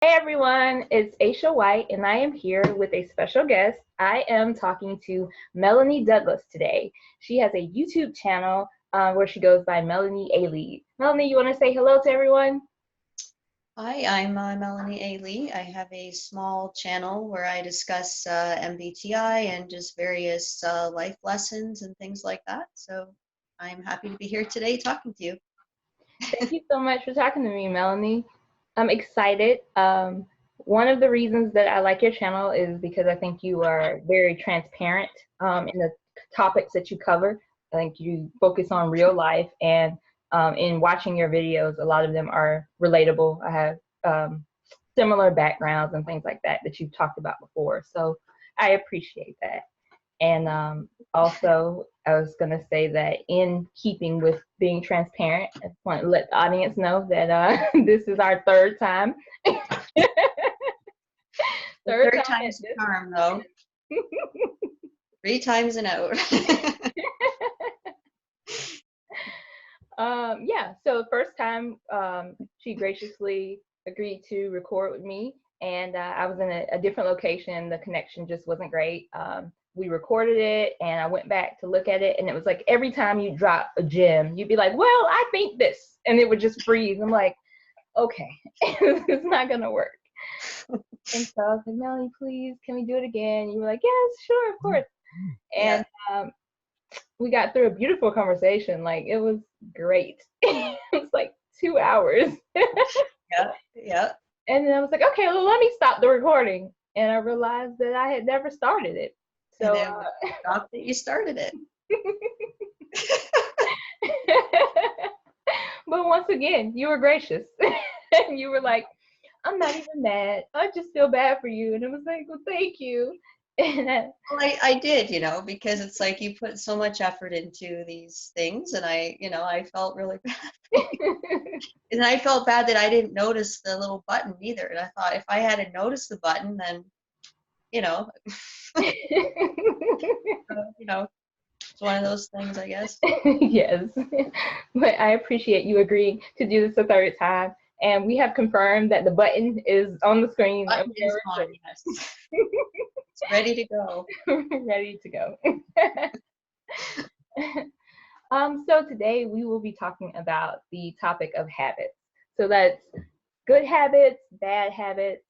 Hey everyone, it's Aisha White, and I am here with a special guest. I am talking to Melanie Douglas today. She has a YouTube channel where she goes by Melanie Eilidh. Melanie, you want to say hello to everyone? Hi, I'm Melanie Eilidh. I have a small channel where I discuss MBTI and just various life lessons and things like that. So I'm happy to be here today talking to you. Thank you so much for talking to me, Melanie. I'm excited. One of the reasons that I like your channel is because I think you are very transparent in the topics that you cover. I think you focus on real life, and in watching your videos, a lot of them are relatable. I have similar backgrounds and things like that you've talked about before, so I appreciate that. And also, I was going to say that in keeping with being transparent, I want to let the audience know that this is our third time. The Third third time at time's the this. charm, though. 3 times and out. Yeah, so the first time she graciously agreed to record with me, and I was in a different location. The connection just wasn't great. We recorded it, and I went back to look at it, and it was like every time you drop a gem, you'd be like, well, I think this, and it would just freeze. I'm like, okay, it's not gonna work. And so I was like, Melanie, please, can we do it again? You were like, yes, sure, of course. Yeah, And we got through a beautiful conversation. Like, it was great. It was like 2 hours. yeah, yeah. And then I was like, okay, well, let me stop the recording. And I realized that I had never started it. And So, then when you stopped it, you started it. but once again, you were gracious. And you were like, I'm not even mad. I just feel bad for you. And it was like, well, thank you. And Well, I did, because it's like you put so much effort into these things, and I felt really bad. And I felt bad that I didn't notice the little button either. And I thought if I hadn't noticed the button, then, you know, you know, it's one of those things, I guess. yes. But I appreciate you agreeing to do this a third time. And we have confirmed that the button is on the screen and Button is on, yes. It's ready to go. we're ready to go. So today we will be talking about the topic of habits. So that's good habits, bad habits,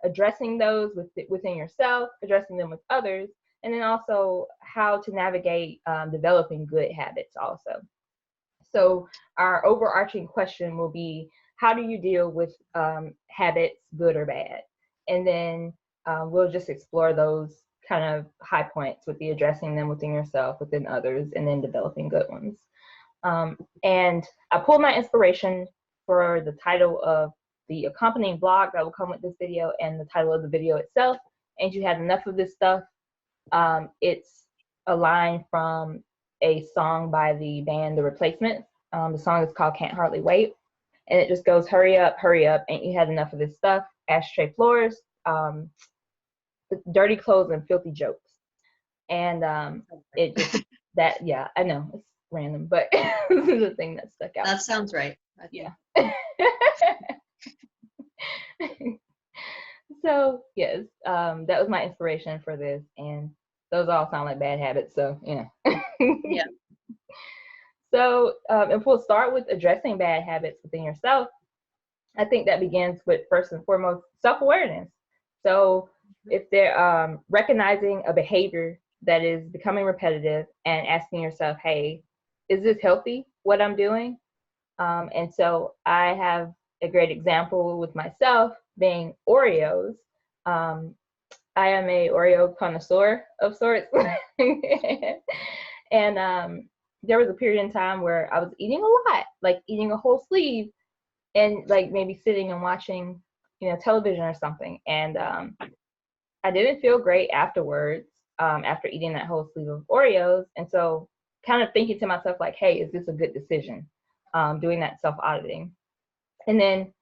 addressing those within yourself, addressing them with others, and then also how to navigate developing good habits also. So our overarching question will be, how do you deal with habits, good or bad? And then we'll just explore those kind of high points with the addressing them within yourself, within others, and then developing good ones. And I pulled my inspiration for the title of the accompanying blog that will come with this video and the title of the video itself. And you had enough of this stuff. It's a line from a song by the band The Replacements. The song is called Can't Hardly Wait. And it just goes, hurry up, ain't you had enough of this stuff? Ashtray floors, dirty clothes, and filthy jokes. And it just, that, yeah, I know, it's random, but this is the thing that stuck out. That sounds right. Yeah. So, yes, that was my inspiration for this. And those all sound like bad habits, so, Yeah. So, if we'll start with addressing bad habits within yourself, I think that begins with first and foremost self-awareness. So, if they're recognizing a behavior that is becoming repetitive and asking yourself, hey, is this healthy, what I'm doing? And so I have a great example with myself being Oreos. I am a Oreo connoisseur of sorts. And there was a period in time where I was eating a lot, like eating a whole sleeve, and like maybe sitting and watching, television or something. And I didn't feel great afterwards, after eating that whole sleeve of Oreos. And so kind of thinking to myself, like, hey, is this a good decision? Doing that self-auditing. And then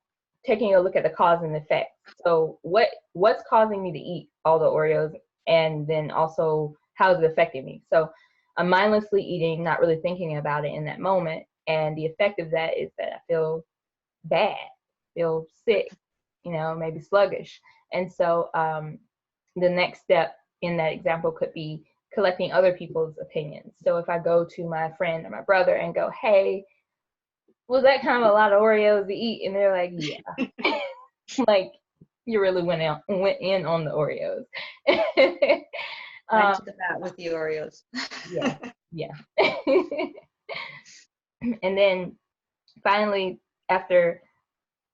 taking a look at the cause and effect. So what's causing me to eat all the Oreos, and then also how is it affecting me? So I'm mindlessly eating, not really thinking about it in that moment. And the effect of that is that I feel bad, feel sick, maybe sluggish. And so the next step in that example could be collecting other people's opinions. So if I go to my friend or my brother and go, hey, was that kind of a lot of Oreos to eat? And they're like, yeah. Like, you really went in on the Oreos. Went to the bat with the Oreos. Yeah. And then finally, after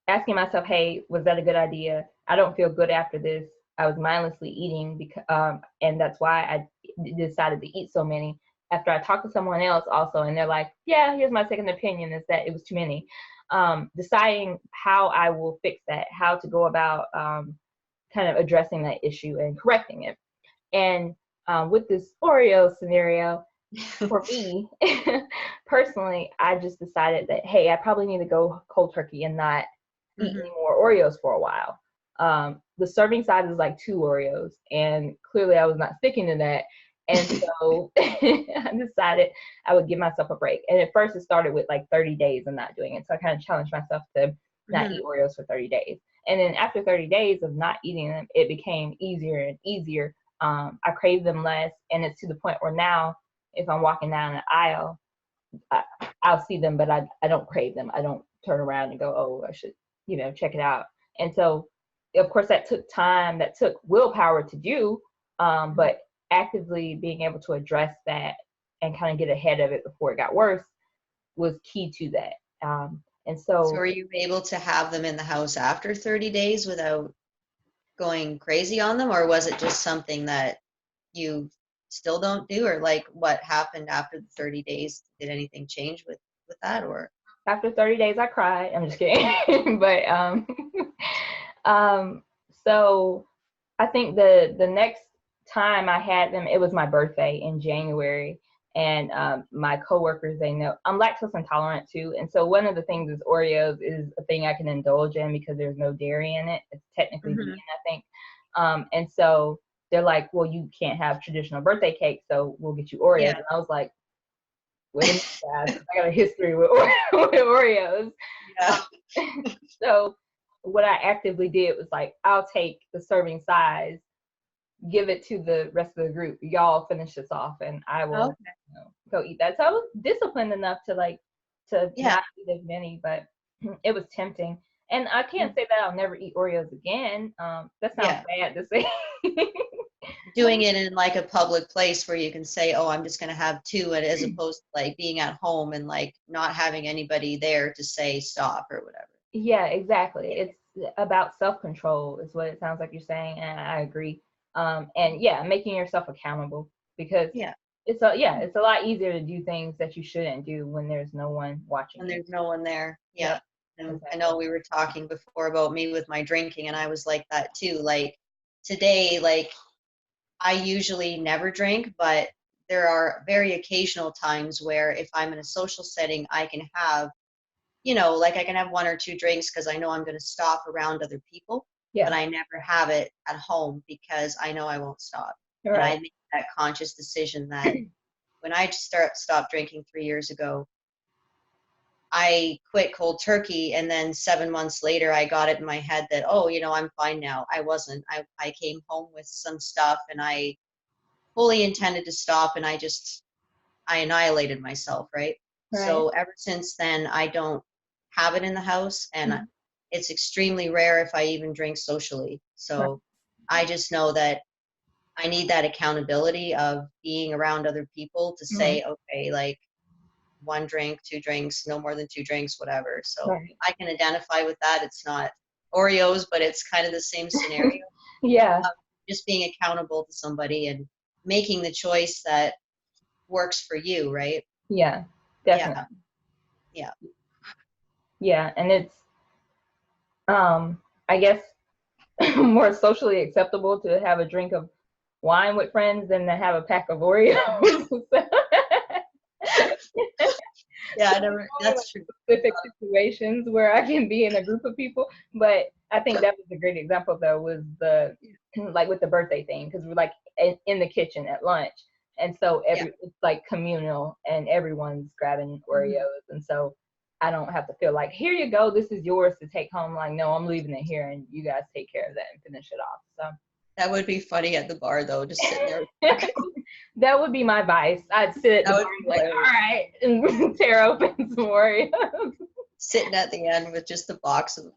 asking myself, hey, was that a good idea? I don't feel good after this. I was mindlessly eating because, and that's why I decided to eat so many. After I talked to someone else also, and they're like, yeah, here's my second opinion, is that it was too many. Deciding how I will fix that, how to go about kind of addressing that issue and correcting it. And with this Oreo scenario, for me, personally, I just decided that, hey, I probably need to go cold turkey and not eat any more Oreos for a while. The serving size is like 2 Oreos, and clearly I was not sticking to that. And so I decided I would give myself a break. And at first it started with like 30 days of not doing it. So I kind of challenged myself to not eat Oreos for 30 days. And then after 30 days of not eating them, it became easier and easier. I crave them less. And it's to the point where now, if I'm walking down an aisle, I'll see them, but I don't crave them. I don't turn around and go, oh, I should, check it out. And so, of course, that took time, that took willpower to do, but actively being able to address that and kind of get ahead of it before it got worse was key to that. And so were you able to have them in the house after 30 days without going crazy on them, or was it just something that you still don't do, or like what happened after the 30 days? Did anything change with that? Or after 30 days I cried. I'm just kidding. But so I think the next time I had them, it was my birthday in January, and my coworkers, they know I'm lactose intolerant too, and so one of the things is Oreos is a thing I can indulge in because there's no dairy in it. It's technically vegan, I think. And so they're like, well, you can't have traditional birthday cake, so we'll get you Oreos. And I was like, wait a minute, guys, I got a history with Oreos. Yeah. So what I actively did was like, I'll take the serving size, give it to the rest of the group. Y'all finish this off, and I will go eat that. So I was disciplined enough to not eat as many, but it was tempting. And I can't say that I'll never eat Oreos again. That sounds bad to say. Doing it in like a public place where you can say, oh, I'm just going to have 2, as opposed to like being at home and like not having anybody there to say stop or whatever. Yeah, exactly. It's about self-control is what it sounds like you're saying. And I agree. And making yourself accountable, because it's a lot easier to do things that you shouldn't do when there's no one watching. When there's no one there. Yeah. And exactly. I know we were talking before about me with my drinking, and I was like that too. Like today, like I usually never drink, but there are very occasional times where if I'm in a social setting, I can have, like I can have 1 or 2 drinks because I know I'm going to stop around other people. But I never have it at home because I know I won't stop. Right. And I make that conscious decision that when I stopped drinking 3 years ago, I quit cold turkey, and then 7 months later I got it in my head that, oh, I'm fine now. I wasn't. I came home with some stuff, and I fully intended to stop, and I annihilated myself, right? So ever since then, I don't have it in the house, and it's extremely rare if I even drink socially. So I just know that I need that accountability of being around other people to say, okay, like 1 drink, 2 drinks, no more than 2 drinks, whatever. So I can identify with that. It's not Oreos, but it's kind of the same scenario. Just being accountable to somebody and making the choice that works for you, right? Yeah, definitely. Yeah, and it's I guess more socially acceptable to have a drink of wine with friends than to have a pack of Oreos. That's true. Specific situations where I can be in a group of people, but I think that was a great example though, was the like with the birthday thing, because we're like in the kitchen at lunch, and so it's like communal and everyone's grabbing Oreos, and so I don't have to feel like, here you go, this is yours to take home. Like, no, I'm leaving it here and you guys take care of that and finish it off. So That would be funny at the bar though, just sitting there. that would be my vice. I'd sit at the bar and be like, all right, and tear open some Oreos. Sitting at the end with just the box of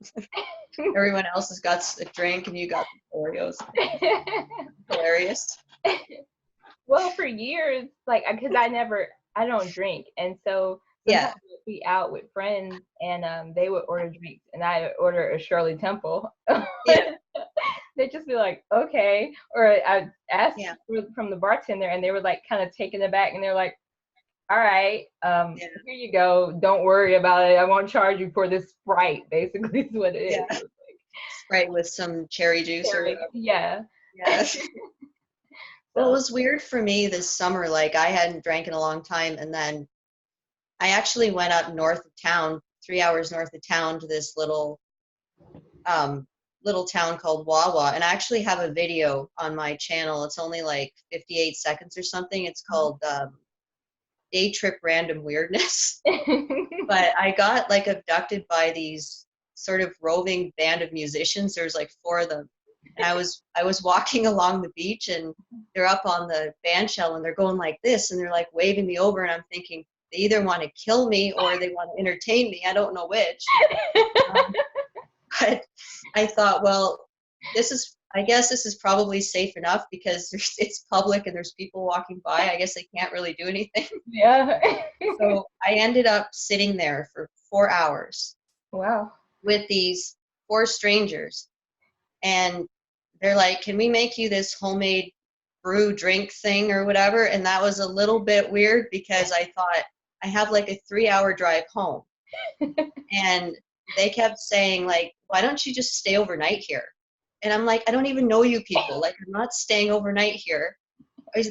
everyone else has got a drink and you got the Oreos. Hilarious. Well, for years, like, because I don't drink, and so sometimes we'd be out with friends, and they would order drinks, and I would order a Shirley Temple. Yeah. They'd just be like, okay, or I'd ask Yeah. from the bartender, and they were like kind of taken aback, and they're like, all right, here you go. Don't worry about it. I won't charge you for this Sprite. Basically, is what it is. Yeah. Sprite with some cherry juice or whatever. Yeah. Well, it was weird for me this summer. Like, I hadn't drank in a long time, and then I actually went up north of town, 3 hours north of town, to this little town called Wawa, and I actually have a video on my channel. It's only like 58 seconds or something. It's called Day Trip Random Weirdness. But I got like abducted by these sort of roving band of musicians. There's like 4 of them. And I was walking along the beach, and they're up on the band shell, and they're going like this, and they're like waving me over, and I'm thinking they either want to kill me or they want to entertain me. I don't know which. But I thought, well, I guess this is probably safe enough because it's public and there's people walking by. I guess they can't really do anything. Yeah. So I ended up sitting there for 4 hours. Wow. With these 4 strangers. And they're like, can we make you this homemade brew drink thing or whatever? And that was a little bit weird because I thought I have like a 3-hour drive home. And they kept saying like, why don't you just stay overnight here? And I'm like, I don't even know you people. Like, I'm not staying overnight here.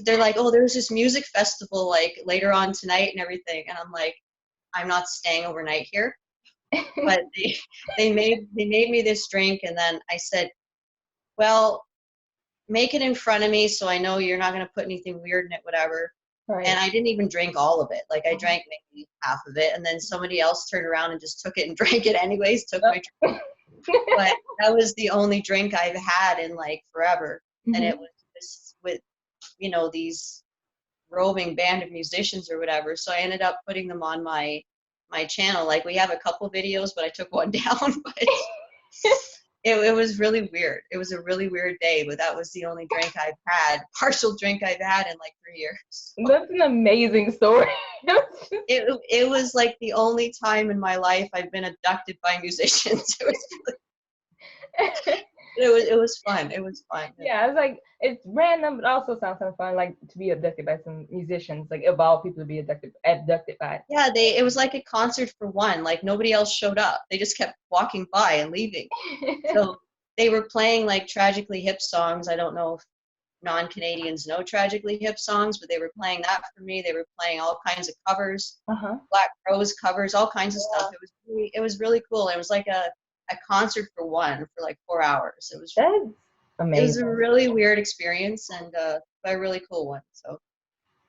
They're like, oh, there's this music festival like later on tonight and everything. And I'm like, I'm not staying overnight here. But they made me this drink, and then I said, well, make it in front of me so I know you're not going to put anything weird in it, whatever. Right. And I didn't even drink all of it. Like, I drank maybe half of it, and then somebody else turned around and just took it and drank it anyways, took my drink. But that was the only drink I've had in like forever. Mm-hmm. And it was just with, these roving band of musicians or whatever. So I ended up putting them on my channel. Like, we have a couple videos, but I took one down. But it was really weird. It was a really weird day, but that was the only partial drink I've had in like 3 years. That's an amazing story. It was like the only time in my life I've been abducted by musicians. It was fun. It was fun. Yeah, it's like, it's random, but also sounds kind of fun, like to be abducted by some musicians, like of all people to be abducted by. Yeah, it was like a concert for one. Like, nobody else showed up. They just kept walking by and leaving. So they were playing like Tragically Hip songs. I don't know if non-Canadians know Tragically Hip songs, but they were playing that for me. They were playing all kinds of covers, Black Crowes covers, all kinds of stuff. It was really cool. It was like a concert for one for like 4 hours. It was amazing. It was a really weird experience, and but a really cool one. So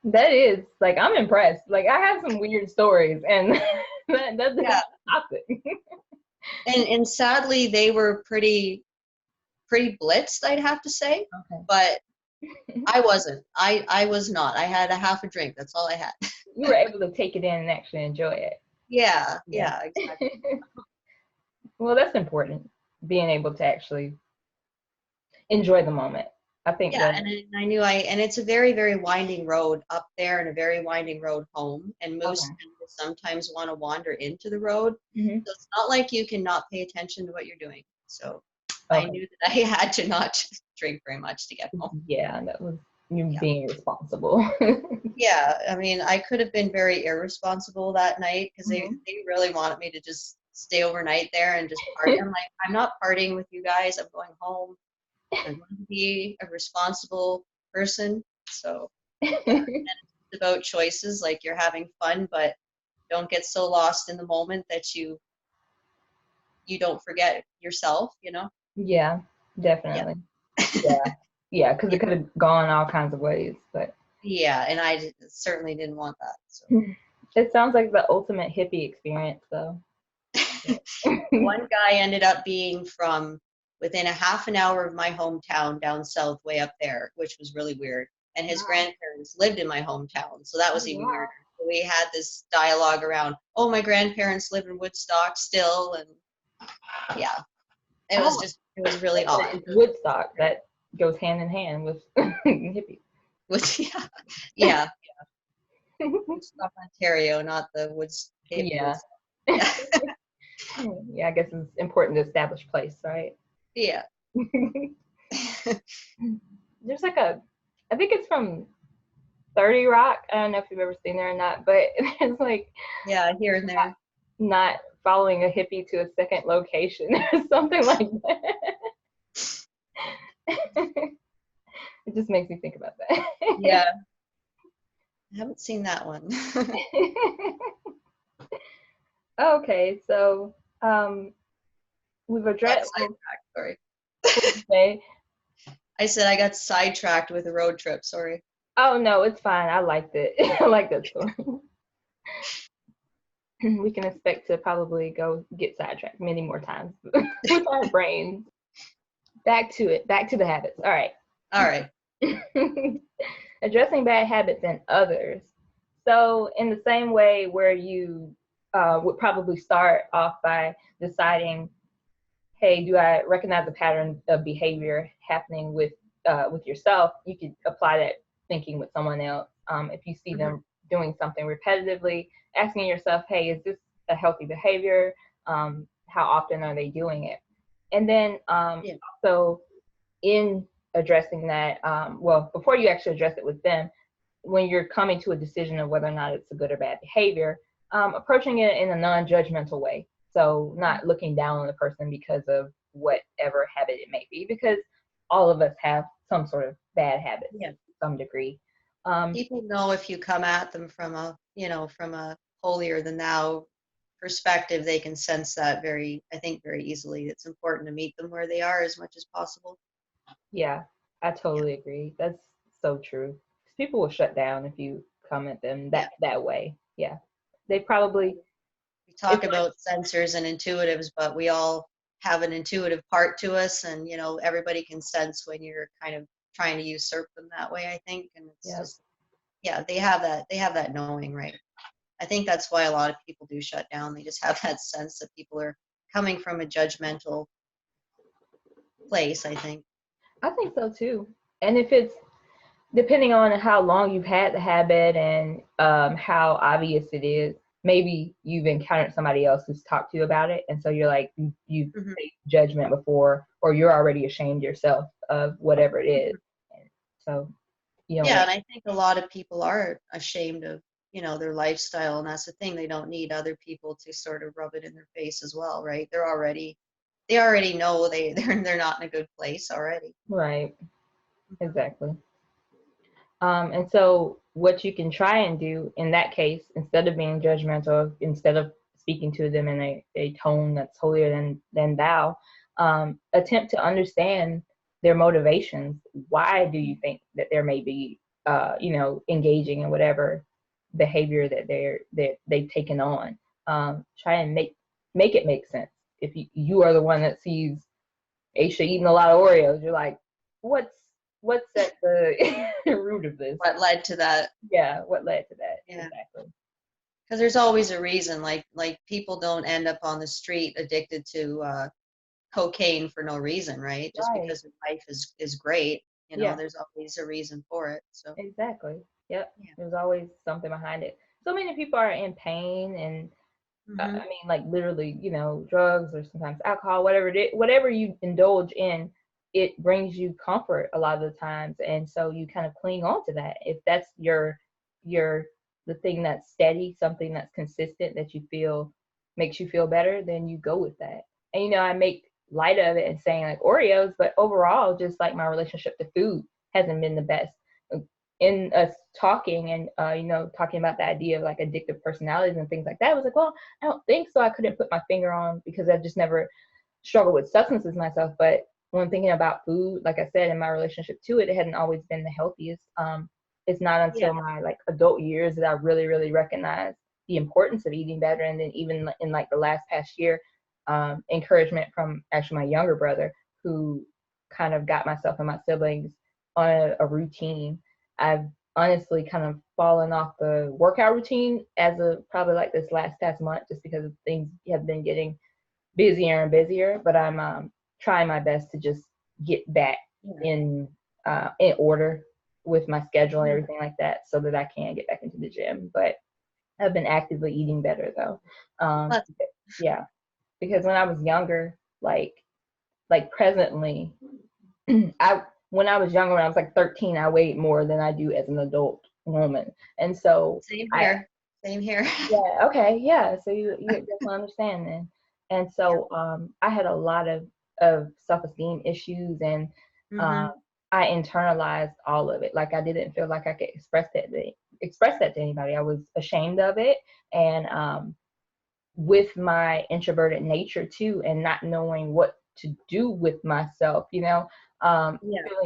that is, like, I'm impressed. Like, I have some weird stories, and that's stop it. and sadly, they were pretty blitzed, I'd have to say. Okay. But I wasn't. I was not. I had a half a drink. That's all I had. You were able to take it in and actually enjoy it. Yeah, exactly. Well, that's important, being able to actually enjoy the moment. I think. Yeah, and I knew and it's a very, very winding road up there and a very winding road home. And moose sometimes want to wander into the road. Mm-hmm. So it's not like you can not pay attention to what you're doing. So I knew that I had to not drink very much to get home. Yeah, that was you being responsible. Yeah, I mean, I could have been very irresponsible that night because they really wanted me to just stay overnight there and just party. I'm like, I'm not partying with you guys. I'm going home. I want to be a responsible person. So and it's about choices. Like, you're having fun, but don't get so lost in the moment that you don't forget yourself, Yeah, definitely. Yeah, because it could have gone all kinds of ways, but yeah, and I certainly didn't want that. So It sounds like the ultimate hippie experience, though. One guy ended up being from within a half an hour of my hometown down south, way up there, which was really weird. And his Wow. grandparents lived in my hometown, so that was Oh, even wow. weirder. So we had this dialogue around, oh, my grandparents live in Woodstock still, and yeah, Oh, it was really odd. it's Woodstock that goes hand in hand with hippies. Which, yeah, Woodstock, Ontario, not the Woods. Yeah. Yeah, Yeah, I guess it's important to establish place, right? yeah. There's like I think it's from 30 Rock. I don't know if you've ever seen there or not, but it's like Yeah, here and there. not following a hippie to a second location or something like that. It just makes me think about that. Yeah, I haven't seen that one. Okay, so we've Got addressed. sidetracked, sorry. Okay. I said I got sidetracked with a road trip, sorry. Oh no, it's fine. I liked it. I like that story. We can expect to probably go get sidetracked many more times with our brains. Back to it. Back to the habits. All right. All right. Addressing bad habits in others. So in the same way where you would probably start off by deciding, hey, do I recognize a pattern of behavior happening with yourself? You could apply that thinking with someone else. If you see them doing something repetitively, asking yourself, hey, is this a healthy behavior? How often are they doing it? And then so in addressing that, well, before you actually address it with them, when you're coming to a decision of whether or not it's a good or bad behavior, approaching it in a non-judgmental way. So not looking down on the person because of whatever habit it may be, because all of us have some sort of bad habits to some degree. People know if you come at them from a holier than thou perspective, they can sense that very easily. It's important to meet them where they are as much as possible. Yeah, I totally agree. That's so true. People will shut down if you come at them that way. Yeah, they probably. We talk about sensors and intuitives, but we all have an intuitive part to us, and everybody can sense when you're kind of trying to usurp them that way, I think. And it's just they have that knowing, right? I think that's why a lot of people do shut down. They just have that sense that people are coming from a judgmental place, I think. I think so too. And if it's depending on how long you've had the habit and how obvious it is, maybe you've encountered somebody else who's talked to you about it, and so you're like you've faced judgment before, or you're already ashamed yourself of whatever it is. So and I think a lot of people are ashamed of their lifestyle, and that's the thing. They don't need other people to sort of rub it in their face as well, right? They already know they're not in a good place already. Right. Exactly. And so what you can try and do in that case, instead of being judgmental, instead of speaking to them in a tone that's holier than thou, attempt to understand their motivations. Why do you think that there may be, engaging in whatever behavior that they've taken on? Try and make it make sense. If you are the one that sees Aisha eating a lot of Oreos, you're like, what's at the root of this? What led to that? Yeah, what led to that? Yeah. Exactly. Because there's always a reason. Like people don't end up on the street addicted to cocaine for no reason, right? Just because their life is great. There's always a reason for it. So exactly. Yep. Yeah. There's always something behind it. So many people are in pain, and I mean, like literally, drugs or sometimes alcohol, whatever you indulge in, it brings you comfort a lot of the times, and so you kind of cling on to that. If that's the thing that's steady, something that's consistent that you feel makes you feel better, then you go with that. And I make light of it and saying like Oreos, but overall, just like my relationship to food hasn't been the best. In us talking and talking about the idea of like addictive personalities and things like that, I was like, well, I don't think so. I couldn't put my finger on because I've just never struggled with substances myself. But when thinking about food, like I said, in my relationship to it, it hadn't always been the healthiest. It's not until my like adult years that I really, really recognized the importance of eating better. And then even in like the last past year, encouragement from actually my younger brother, who kind of got myself and my siblings on a routine. I've honestly kind of fallen off the workout routine as of probably like this last past month, just because things have been getting busier and busier. But I'm trying my best to just get back in order with my schedule and everything like that, so that I can get back into the gym. But I've been actively eating better though. Yeah, because when I was younger, like presently, when I was younger, when I was like 13, I weighed more than I do as an adult woman, and so Same here. Same here. Yeah. Okay. Yeah. So you definitely understand then. And so I had a lot of self-esteem issues, and I internalized all of it. Like I didn't feel like I could express that to anybody. I was ashamed of it, and with my introverted nature too, and not knowing what to do with myself, feeling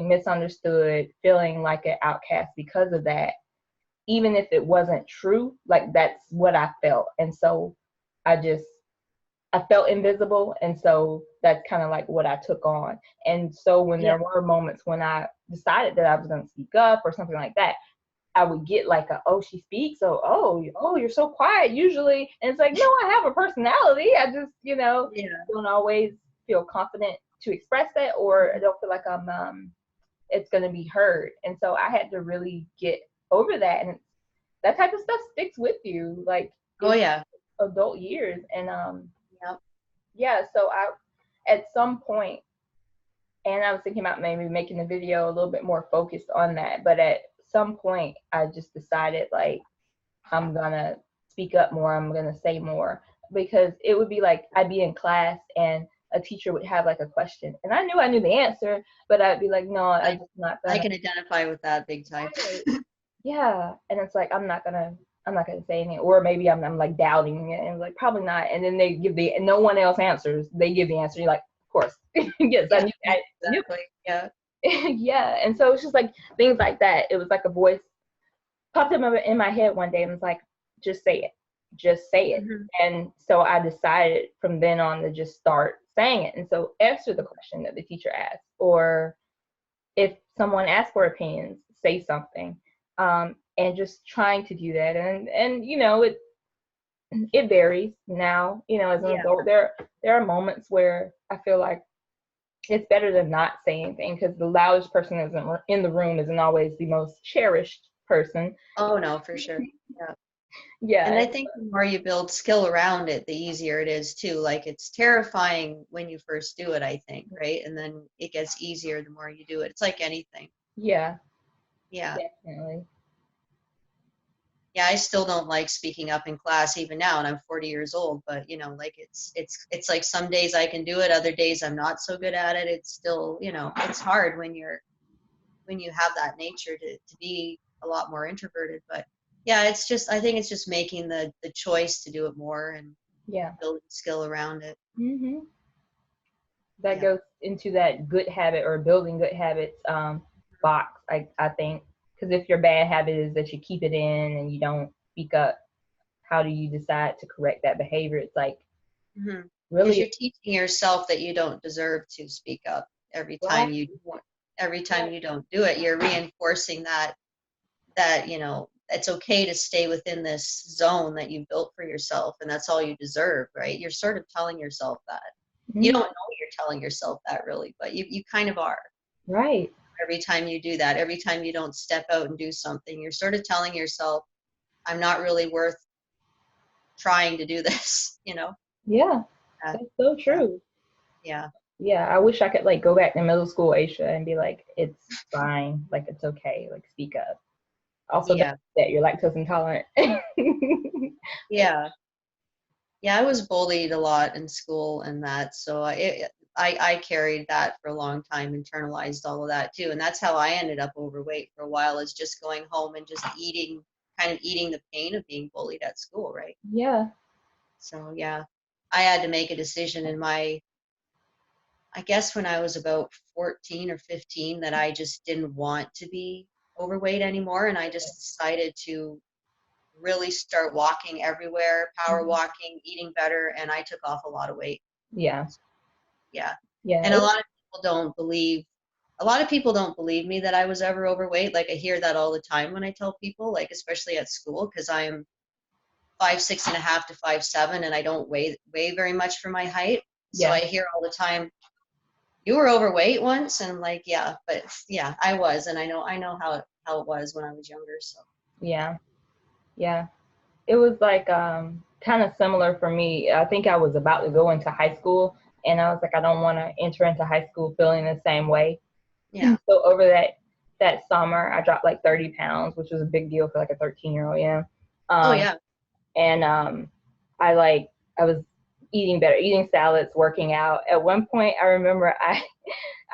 misunderstood, feeling like an outcast because of that, even if it wasn't true, like that's what I felt. And so I felt invisible. And so that's kind of like what I took on. And so when there were moments when I decided that I was going to speak up or something like that, I would get like oh, she speaks. So, oh, you're so quiet usually. And it's like, no, I have a personality. I just, don't always feel confident to express that, or I don't feel like it's going to be heard. And so I had to really get over that. And that type of stuff sticks with you, like adult years. And so I, at some point, and I was thinking about maybe making the video a little bit more focused on that, but at some point I just decided like I'm gonna speak up more, I'm gonna say more, because it would be like I'd be in class and a teacher would have like a question and I knew the answer, but I'd be like, no, I'm just not gonna. I can identify with that big time. Yeah. And it's like I'm not gonna say anything, or maybe I'm like doubting it and like probably not, and then they give and no one else answers, they give the answer, you're like, of course. Yes, I knew. Exactly. Yeah. Yeah. And so it's just like things like that. It was like a voice popped up in my head one day and was like, just say it. And so I decided from then on to just start saying it. And so answer the question that the teacher asked, or if someone asks for opinions, say something. And just trying to do that. And it varies now, as an adult. There are moments where I feel like it's better to not say anything, because the loudest person in the room isn't always the most cherished person. Oh no, for sure. Yeah. And I think the more you build skill around it, the easier it is too. Like it's terrifying when you first do it, I think, right? And then it gets easier the more you do it. It's like anything. Yeah. Yeah. Definitely. Yeah, I still don't like speaking up in class even now, and I'm 40 years old, but like it's like some days I can do it, other days I'm not so good at it. It's still, it's hard when you have that nature to be a lot more introverted. But yeah, I think it's just making the choice to do it more and building skill around it. That goes into that good habit or building good habits box, I think. Because if your bad habit is that you keep it in and you don't speak up, how do you decide to correct that behavior? It's like really, you're teaching yourself that you don't deserve to speak up every time you don't do it. You're reinforcing that it's okay to stay within this zone that you built for yourself, and that's all you deserve, right? You're sort of telling yourself that. You don't know you're telling yourself that really, but you kind of are. Right. Every time you do that, every time you don't step out and do something, you're sort of telling yourself, I'm not really worth trying to do this, Yeah, that's so true. Yeah. I wish I could like go back to middle school Aisha and be like, it's fine, like it's okay, like speak up. Also, that you're lactose intolerant. Yeah, I was bullied a lot in school and that, so I carried that for a long time, internalized all of that too, and that's how I ended up overweight for a while, is just going home and just eating the pain of being bullied at school, right? Yeah. So yeah, I had to make a decision I guess when I was about 14 or 15, that I just didn't want to be overweight anymore, and I just decided to really start walking everywhere, power Mhm. walking, eating better, and I took off a lot of weight. Yeah. Yeah. Yeah. And a lot of people don't believe me that I was ever overweight. Like, I hear that all the time when I tell people, like, especially at school, because I'm 5'6.5" to 5'7", and I don't weigh very much for my height. So Yeah. I hear all the time, you were overweight once, and I'm like, yeah, but yeah, I was, and I know how it was when I was younger. So Yeah. Yeah. It was like kind of similar for me. I think I was about to go into high school, and I was like, I don't want to enter into high school feeling the same way. yeah. So over that summer, I dropped like 30 pounds, which was a big deal for like a 13-year-old, you know. Oh Um, yeah. and I was eating better, eating salads, working out. At one point, I remember I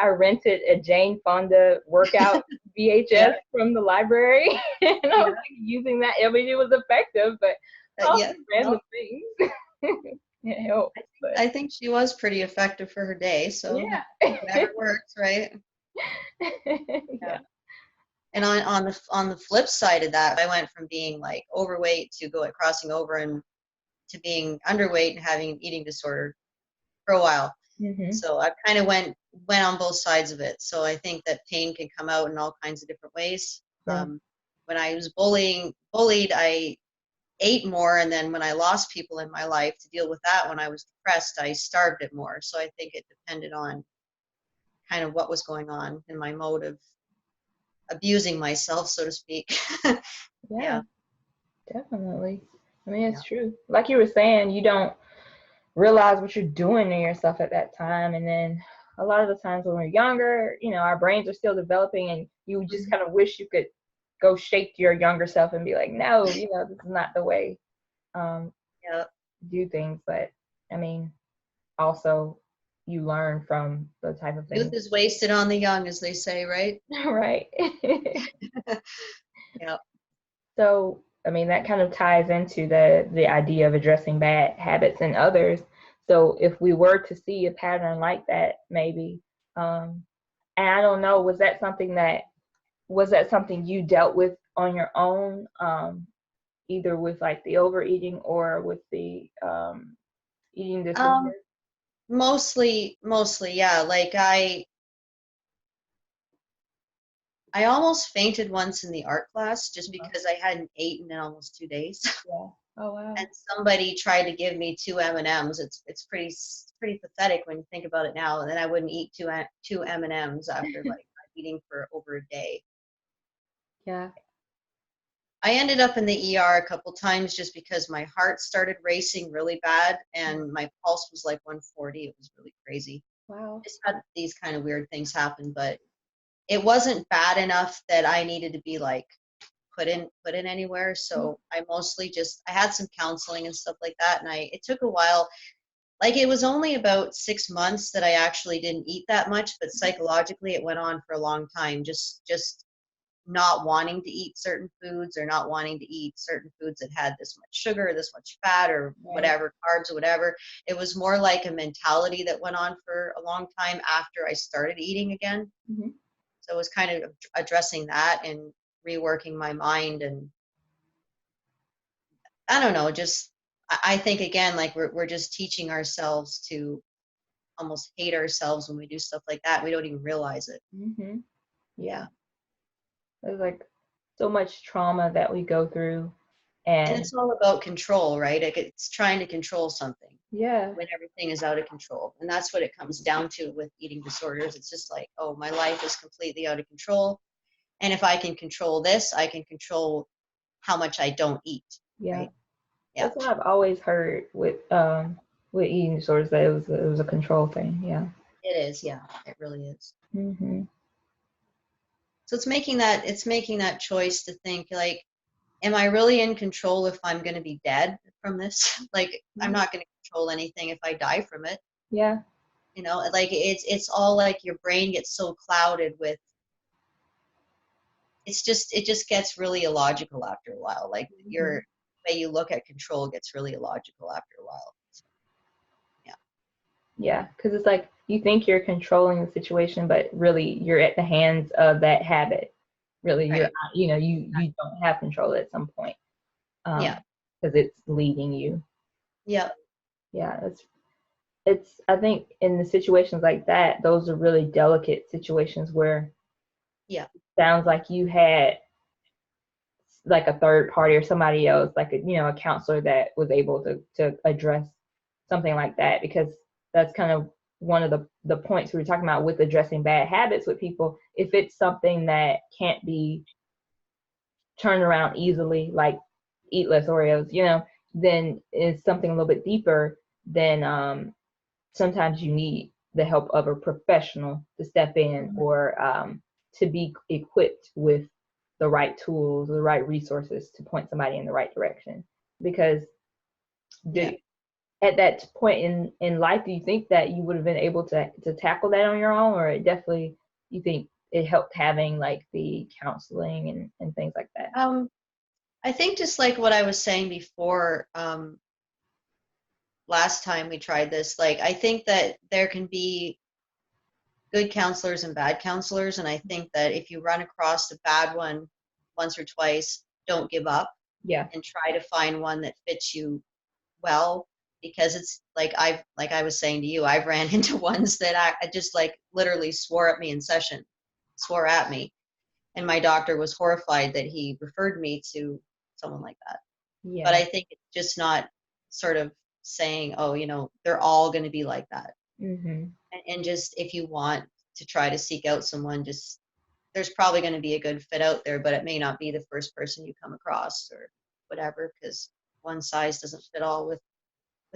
rented a Jane Fonda workout Yeah. VHS from the library, and I was Yeah. like, using that. I mean, it was effective, but all Yeah. these No, random things. It helped, but I think she was pretty effective for her day. So yeah. whatever works, right? Yeah. Yeah. And on the flip side of that, I went from being like overweight to crossing over and to being underweight and having an eating disorder for a while. Mhm. So I kind of went on both sides of it. So I think that pain can come out in all kinds of different ways. Yeah. When I was bullied, I ate more, and then when I lost people in my life to deal with that, when I was depressed, I starved it more. So I think it depended on kind of what was going on in my mode of abusing myself, so to speak. Yeah. Yeah, Definitely. I mean, yeah. it's true. Like you were saying, you don't realize what you're doing to yourself at that time. And then a lot of the times when we're younger, our brains are still developing, and you just Mhm. kind of wish you could go shake your younger self and be like, no, this is not the way um, Yeah. to do things. But I mean, also you learn from the type of Youth things. is wasted on the young, as they say, right? Right. Yeah. So, I mean, that kind of ties into the idea of addressing bad habits in others. So, if we were to see a pattern like that, maybe, and I don't know, was that something you dealt with on your own, either with like the overeating or with the eating disorder? Um, mostly, yeah. Like I almost fainted once in the art class just Uh-huh. because I hadn't eaten in almost 2 days. Yeah. Oh wow. And somebody tried to give me two M&Ms. It's pretty pathetic when you think about it now. And then I wouldn't eat two M&Ms after like eating for over a day. Yeah. I ended up in the ER a couple times just because my heart started racing really bad and my pulse was like 140. It was really crazy. Wow. Just had these kind of weird things happen, but it wasn't bad enough that I needed to be like put in anywhere. So I had some counseling and stuff like that, and it took a while. Like, it was only about 6 months that I actually didn't eat that much, but psychologically it went on for a long time. Just not wanting to eat certain foods, or not wanting to eat certain foods that had this much sugar, this much fat, or Right. whatever, carbs or whatever. It was more like a mentality that went on for a long time after I started eating again. Hmm. So it was kind of addressing that and reworking my mind. And I don't know, just I think again, like we're just teaching ourselves to almost hate ourselves when we do stuff like that. We don't even realize it. Hmm. Yeah. Yeah. There's like so much trauma that we go through, And and it's all about control, right? Like, it's trying to control something yeah. when everything is out of control. And that's what it comes down to with eating disorders. It's just like, oh, my life is completely out of control. And if I can control this, I can control how much I don't eat, Yeah. right? Yeah, That's what I've always heard with eating disorders, that it was a control thing. Yeah. it is. Yeah, it really is. Hmm. So it's making that choice to think, like, am I really in control if I'm going to be dead from this? Like, I'm not going to control anything if I die from it. Yeah. Like, it's all like your brain gets so clouded with, it just gets really illogical after a while. Like, Hmm. your way you look at control gets really illogical after a while. So, yeah. Yeah. Because it's like you think you're controlling the situation, but really you're at the hands of that habit. Really, you're Right. you don't have control at some point. Yeah. because it's leading you. Yeah. Yeah, it's I think in the situations like that, those are really delicate situations where Yeah. it sounds like you had like a third party or somebody else, like a counselor that was able to address something like that, because that's kind of one of the points we were talking about with addressing bad habits with people. If it's something that can't be turned around easily, like eat less Oreos, then it's something a little bit deeper. Then sometimes you need the help of a professional to step in, or to be equipped with the right tools, the right resources to point somebody in the right direction. Because at that point in life, do you think that you would have been able to tackle that on your own, or it definitely, you think it helped having like the counseling and things like that? I think just like what I was saying before, last time we tried this, like I think that there can be good counselors and bad counselors, and I think that if you run across a bad one once or twice, don't give up. Yeah. And try to find one that fits you well, because it's like I was saying to you, I've ran into ones that I just like literally swore at me in session, swore at me, and my doctor was horrified that he referred me to someone like that. Yeah. But I think it's just not sort of saying, oh, they're all going to be like that. Mm-hmm. And just if you want to try to seek out someone, just there's probably going to be a good fit out there, but it may not be the first person you come across or whatever, because one size doesn't fit all with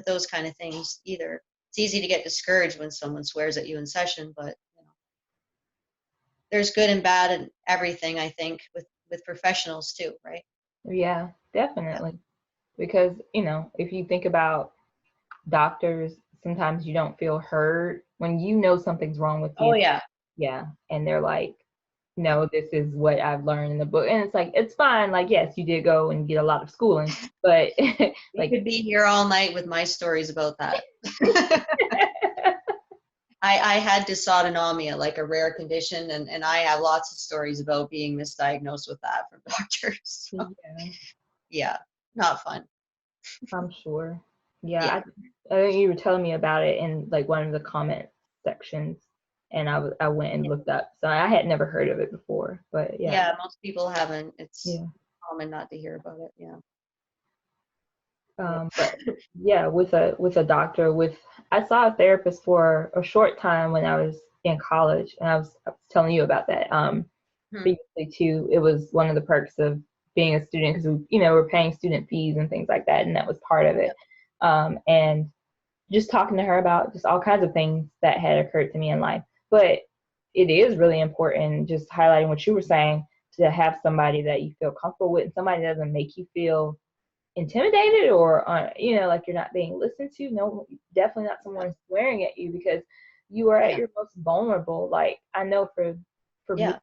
those kind of things either. It's easy to get discouraged when someone swears at you in session, but there's good and bad in everything, I think, with professionals too, right? Yeah, definitely. Because, if you think about doctors, sometimes you don't feel heard when something's wrong with you. Oh yeah. Yeah. And they're like, no, this is what I've learned in the book. And it's like, it's fine. Like, yes, you did go and get a lot of schooling, but We could be here all night with my stories about that. I had dysautonomia, like a rare condition, and I have lots of stories about being misdiagnosed with that from doctors. So, yeah, not fun. I'm sure. Yeah, Yeah. I think you were telling me about it in like one of the comment sections, and I went and looked up. So I had never heard of it before, but yeah. Yeah, most people haven't. It's common not to hear about it. Yeah. But yeah, with a doctor, I saw a therapist for a short time when I was in college, and I was telling you about that. Previously too, it was one of the perks of being a student, because we're paying student fees and things like that, and that was part of it. And just talking to her about just all kinds of things that had occurred to me in life. But it is really important, just highlighting what you were saying, to have somebody that you feel comfortable with, and somebody that doesn't make you feel intimidated or like you're not being listened to. No, definitely not someone swearing at you, because you are at your most vulnerable. Like, I know for me,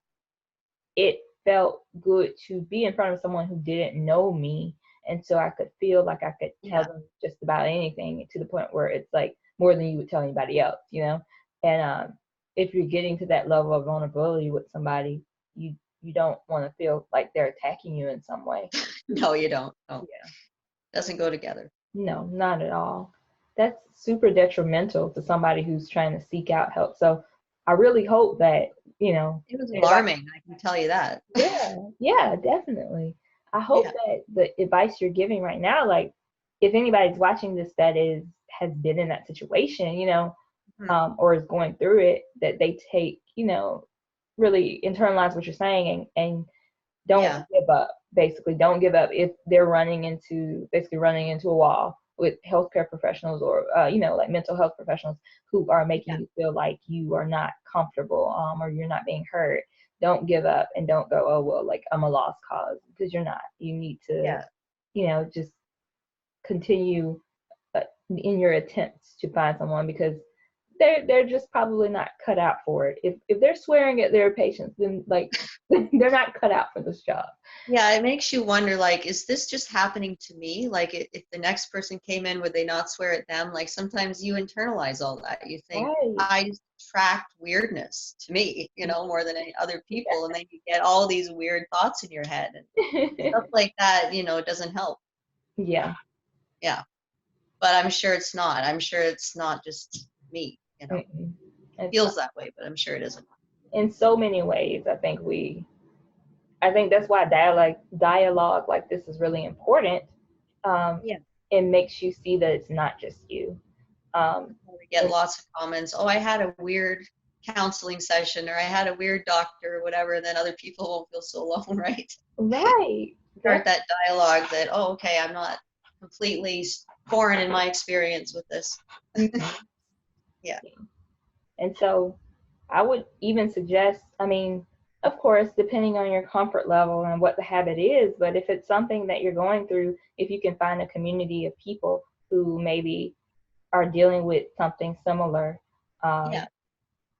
it felt good to be in front of someone who didn't know me, and so I could feel like I could tell them just about anything, to the point where it's like more than you would tell anybody else, and if you're getting to that level of vulnerability with somebody, you don't want to feel like they're attacking you in some way. No, you don't. No. Yeah. Doesn't go together. No, not at all. That's super detrimental to somebody who's trying to seek out help. So I really hope that, it was alarming, I can tell you that. Yeah, definitely. I hope that the advice you're giving right now, like, if anybody's watching this that has been in that situation, or is going through it, that they take, really internalize what you're saying, and don't give up. Basically, don't give up if they're running into a wall with healthcare professionals, or like mental health professionals who are making you feel like you are not comfortable, or you're not being heard. Don't give up, and don't go, oh well, like I'm a lost cause, because you're not. You need to just continue in your attempts to find someone, because they're just probably not cut out for it. If they're swearing at their patients, then like they're not cut out for this job. Yeah, it makes you wonder, like, is this just happening to me? Like, if the next person came in, would they not swear at them? Like, sometimes you internalize all that. You think, I just attract weirdness to me, more than any other people. And then you get all these weird thoughts in your head. And stuff like that, it doesn't help. Yeah. Yeah. But I'm sure it's not. I'm sure it's not just me, you know. Mm-mm. It It's feels that way, but I'm sure it isn't. in so many ways. I think that's why dialogue like this is really important. Um, Yeah. it makes you see that it's not just you. We get And, lots of comments. Oh, I had a weird counseling session, or I had a weird doctor, or whatever, and then other people won't feel so alone, right? right. Start that dialogue that, oh, okay, I'm not completely foreign in my experience with this. Mhm. Yeah. And so I would even suggest, I mean, of course, depending on your comfort level and what the habit is, but if it's something that you're going through, if you can find a community of people who maybe are dealing with something similar, Yeah.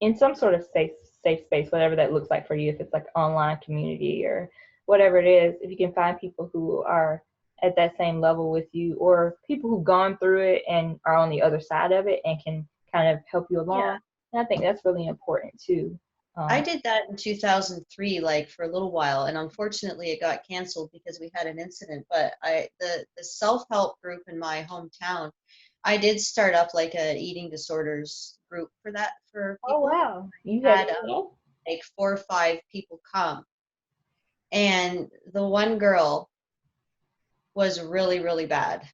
in some sort of safe space, whatever that looks like for you, if it's like online community or whatever it is, if you can find people who are at that same level with you, or people who've gone through it and are on the other side of it and can kind of help you Yeah. along. And I think that's really important too. I Um, did that in 2003, like for a little while, and unfortunately it got canceled because we had an incident. But the self-help group in my hometown, I did start up like a eating disorders group for that, for oh people. wow, you had Had it all? like 4 or 5 people come, and the one girl was really, really bad.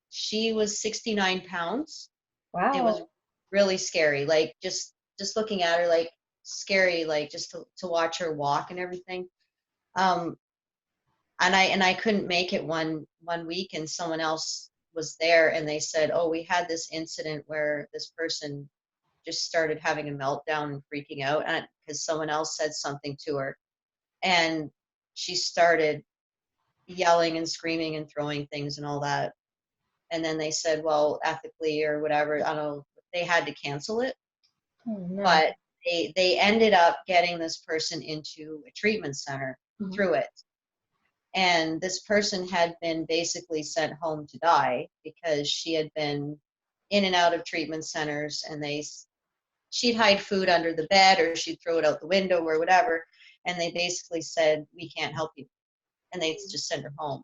She was 69 pounds. It was Wow. really scary. Like just looking at her, like scary, like just to watch her walk and everything. Um, and I couldn't make it one week, and someone else was there, and they said, oh, we had this incident where this person just started having a meltdown and freaking out, and because someone else said something to her, and she started yelling and screaming and throwing things and all that. And then they said, well, ethically or whatever, I don't know, they had to cancel it. Oh no. But they ended up getting this person into a treatment center Mhm. through it. And this person had been basically sent home to die because she had been in and out of treatment centers, and she'd hide food under the bed or she'd throw it out the window or whatever, and they basically said, we can't help you, and they just sent her home.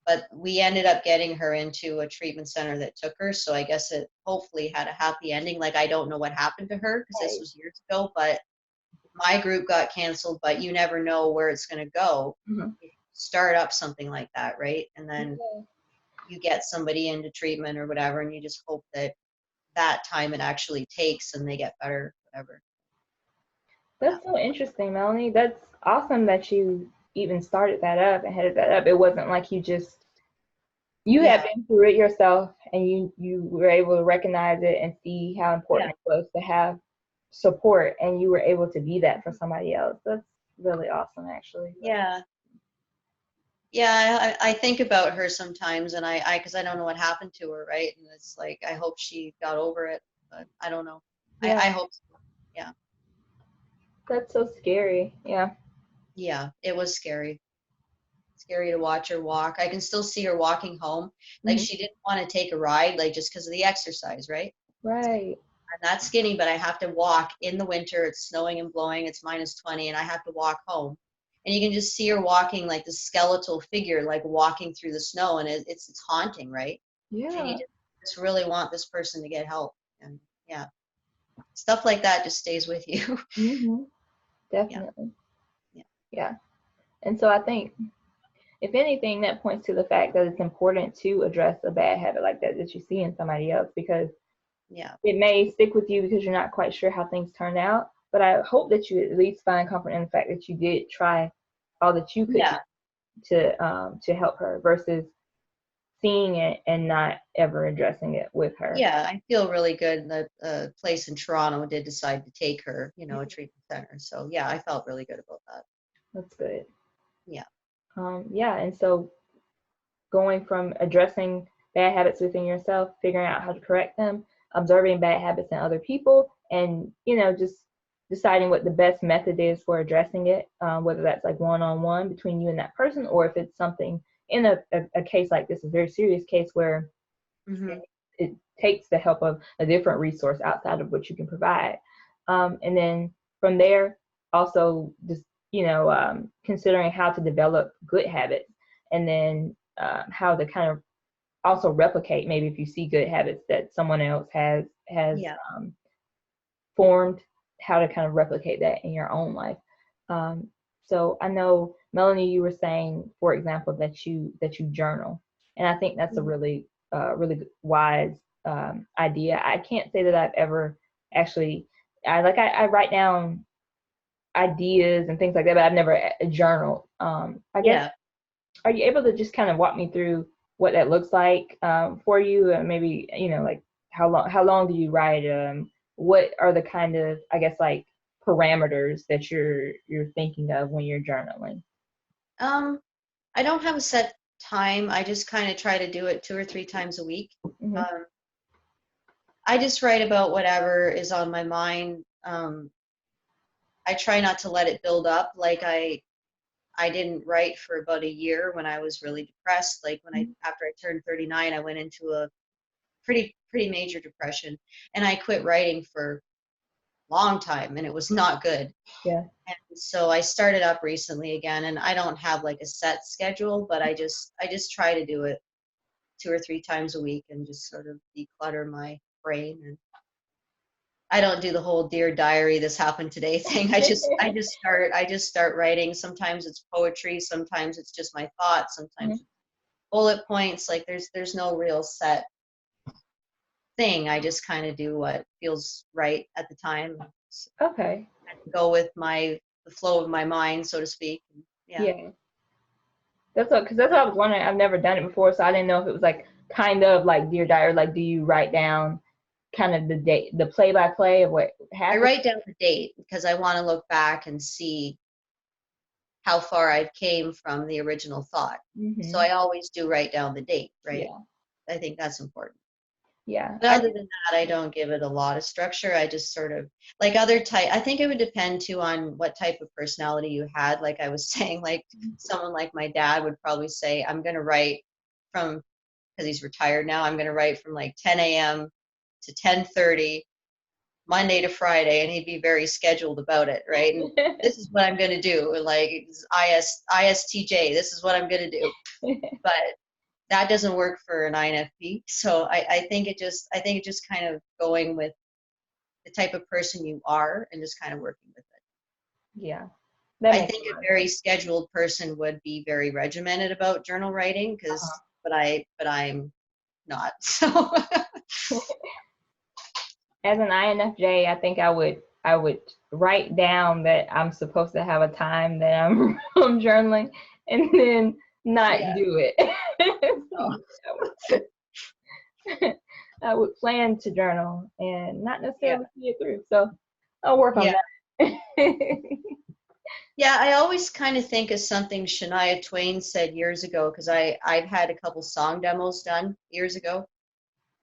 But we ended up getting her into a treatment center that took her, so I guess it hopefully had a happy ending. Like, I don't know what happened to her because this Right. was years ago, but my group got canceled. But you never know where it's going to go Mhm. if you start up something like that, right? And then Yeah. you get somebody into treatment or whatever, and you just hope that that time it actually takes and they get better, whatever. Yeah. That's so interesting, Melanie. That's awesome that you even started that up and headed that up. It wasn't like you had Yeah. been through it yourself and you were able to recognize it and see how Yeah. important it was to have support, and you were able to be that for somebody else. That's really awesome, actually. Yeah. Yeah, I think about her sometimes, and because I don't know what happened to her, right? And it's like I hope she got over it, but I don't know. Yeah, I hope so. Yeah, that's so scary. Yeah. yeah, it was scary. Scary to watch her walk. I can still see her walking home. Like Mhm. she didn't want to take a ride, like just because of the exercise, right? Right. I'm not skinny, but I have to walk in the winter. It's snowing and blowing. It's -20, and I have to walk home. And you can just see her walking like the skeletal figure, like walking through the snow, and it's haunting, right? And you Yeah. just really want this person to get help. And yeah, stuff like that just stays with you. Mhm. Yeah, Definitely. yeah, Yeah. And so I think, if anything, that points to the fact that it's important to address a bad habit like that you see in somebody else, because yeah, it may stick with you because you're not quite sure how things turned out. But I hope that you at least find comfort in the fact that you did try all that you could yeah, to help her, versus seeing it and not ever addressing it with her. yeah. I feel really good that a place in Toronto did decide to take her, a treatment center. So yeah, I felt really good about that. That's good. Yeah, Yeah, and so going from addressing bad habits within yourself, figuring out how to correct them, observing bad habits in other people, and just deciding what the best method is for addressing it, whether that's like one-on-one between you and that person, or if it's something in a case like this, a very serious case where hmm, it takes the help of a different resource outside of what you can provide. And then from there, also just considering how to develop good habits, and then how to kind of also replicate, maybe if you see good habits that someone else has Yeah. formed, how to kind of replicate that in your own life. So I know, Melanie, you were saying, for example, that you journal, and I think that's a really really wise idea. I can't say that I've ever actually, I write down ideas and things like that, but I've never journaled. I guess, Yeah. are you able to just kind of walk me through what that looks like for you, and maybe, like how long do you write? What are the kind of, I guess, like parameters that you're thinking of when you're journaling? I don't have a set time. I just kind of try to do it 2 or 3 times a week. Mm-hmm. I just write about whatever is on my mind. I try not to let it build up. Like I didn't write for about a year when I was really depressed. Like after I turned 39, I went into a pretty major depression, and I quit writing for a long time, and it was not good. Yeah. And so I started up recently again, and I don't have like a set schedule, but I just try to do it 2 or 3 times a week and just sort of declutter my brain. And I don't do the whole Dear Diary, this happened today thing. I just start writing. Sometimes it's poetry, sometimes it's just my thoughts, sometimes Mm-hmm. it's bullet points. Like there's no real set thing. I just kind of do what feels right at the time. Okay. Go with the flow of my mind, so to speak. Yeah. Yeah. Because that's what I was wondering. I've never done it before, so I didn't know if it was like kind of like Dear Diary. Like, do you write down kind of the date, the play by play of what I happened? write down the date because I want to look back and see how far I've came from the original thought. Mm-hmm. So I always do write down the date, right? Yeah. I think that's important. Yeah. But other than that, I don't give it a lot of structure. I just sort of like I think it would depend too on what type of personality you had. Like I was saying, like someone like my dad would probably say, I'm going to write from, because he's retired now, I'm going to write from like 10 a.m. to 10:30 Monday to Friday, and he'd be very scheduled about it, right? And this is what I'm going to do, like ISTJ, this is what I'm going to do. But that doesn't work for an INFP. So I think it just kind of going with the type of person you are and just kind of working with it. Yeah. That I makes think a a lot of very sense. scheduled person would be very regimented about journal writing, Uh-huh. but I'm not. So As an INFJ, I think I would write down that I'm supposed to have a time that I'm I'm journaling, and then not yeah. do it. I would plan to journal and not Yeah. necessarily see it through. So I'll work on Yeah. that. Yeah, I always kind of think of something Shania Twain said years ago, because I've had a couple song demos done years ago,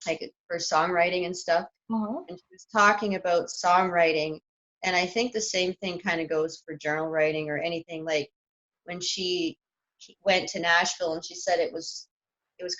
like for songwriting and stuff. Uh-huh. And she was talking about songwriting, and I think the same thing kind of goes for journal writing or anything. Like when she went to Nashville, and she said it was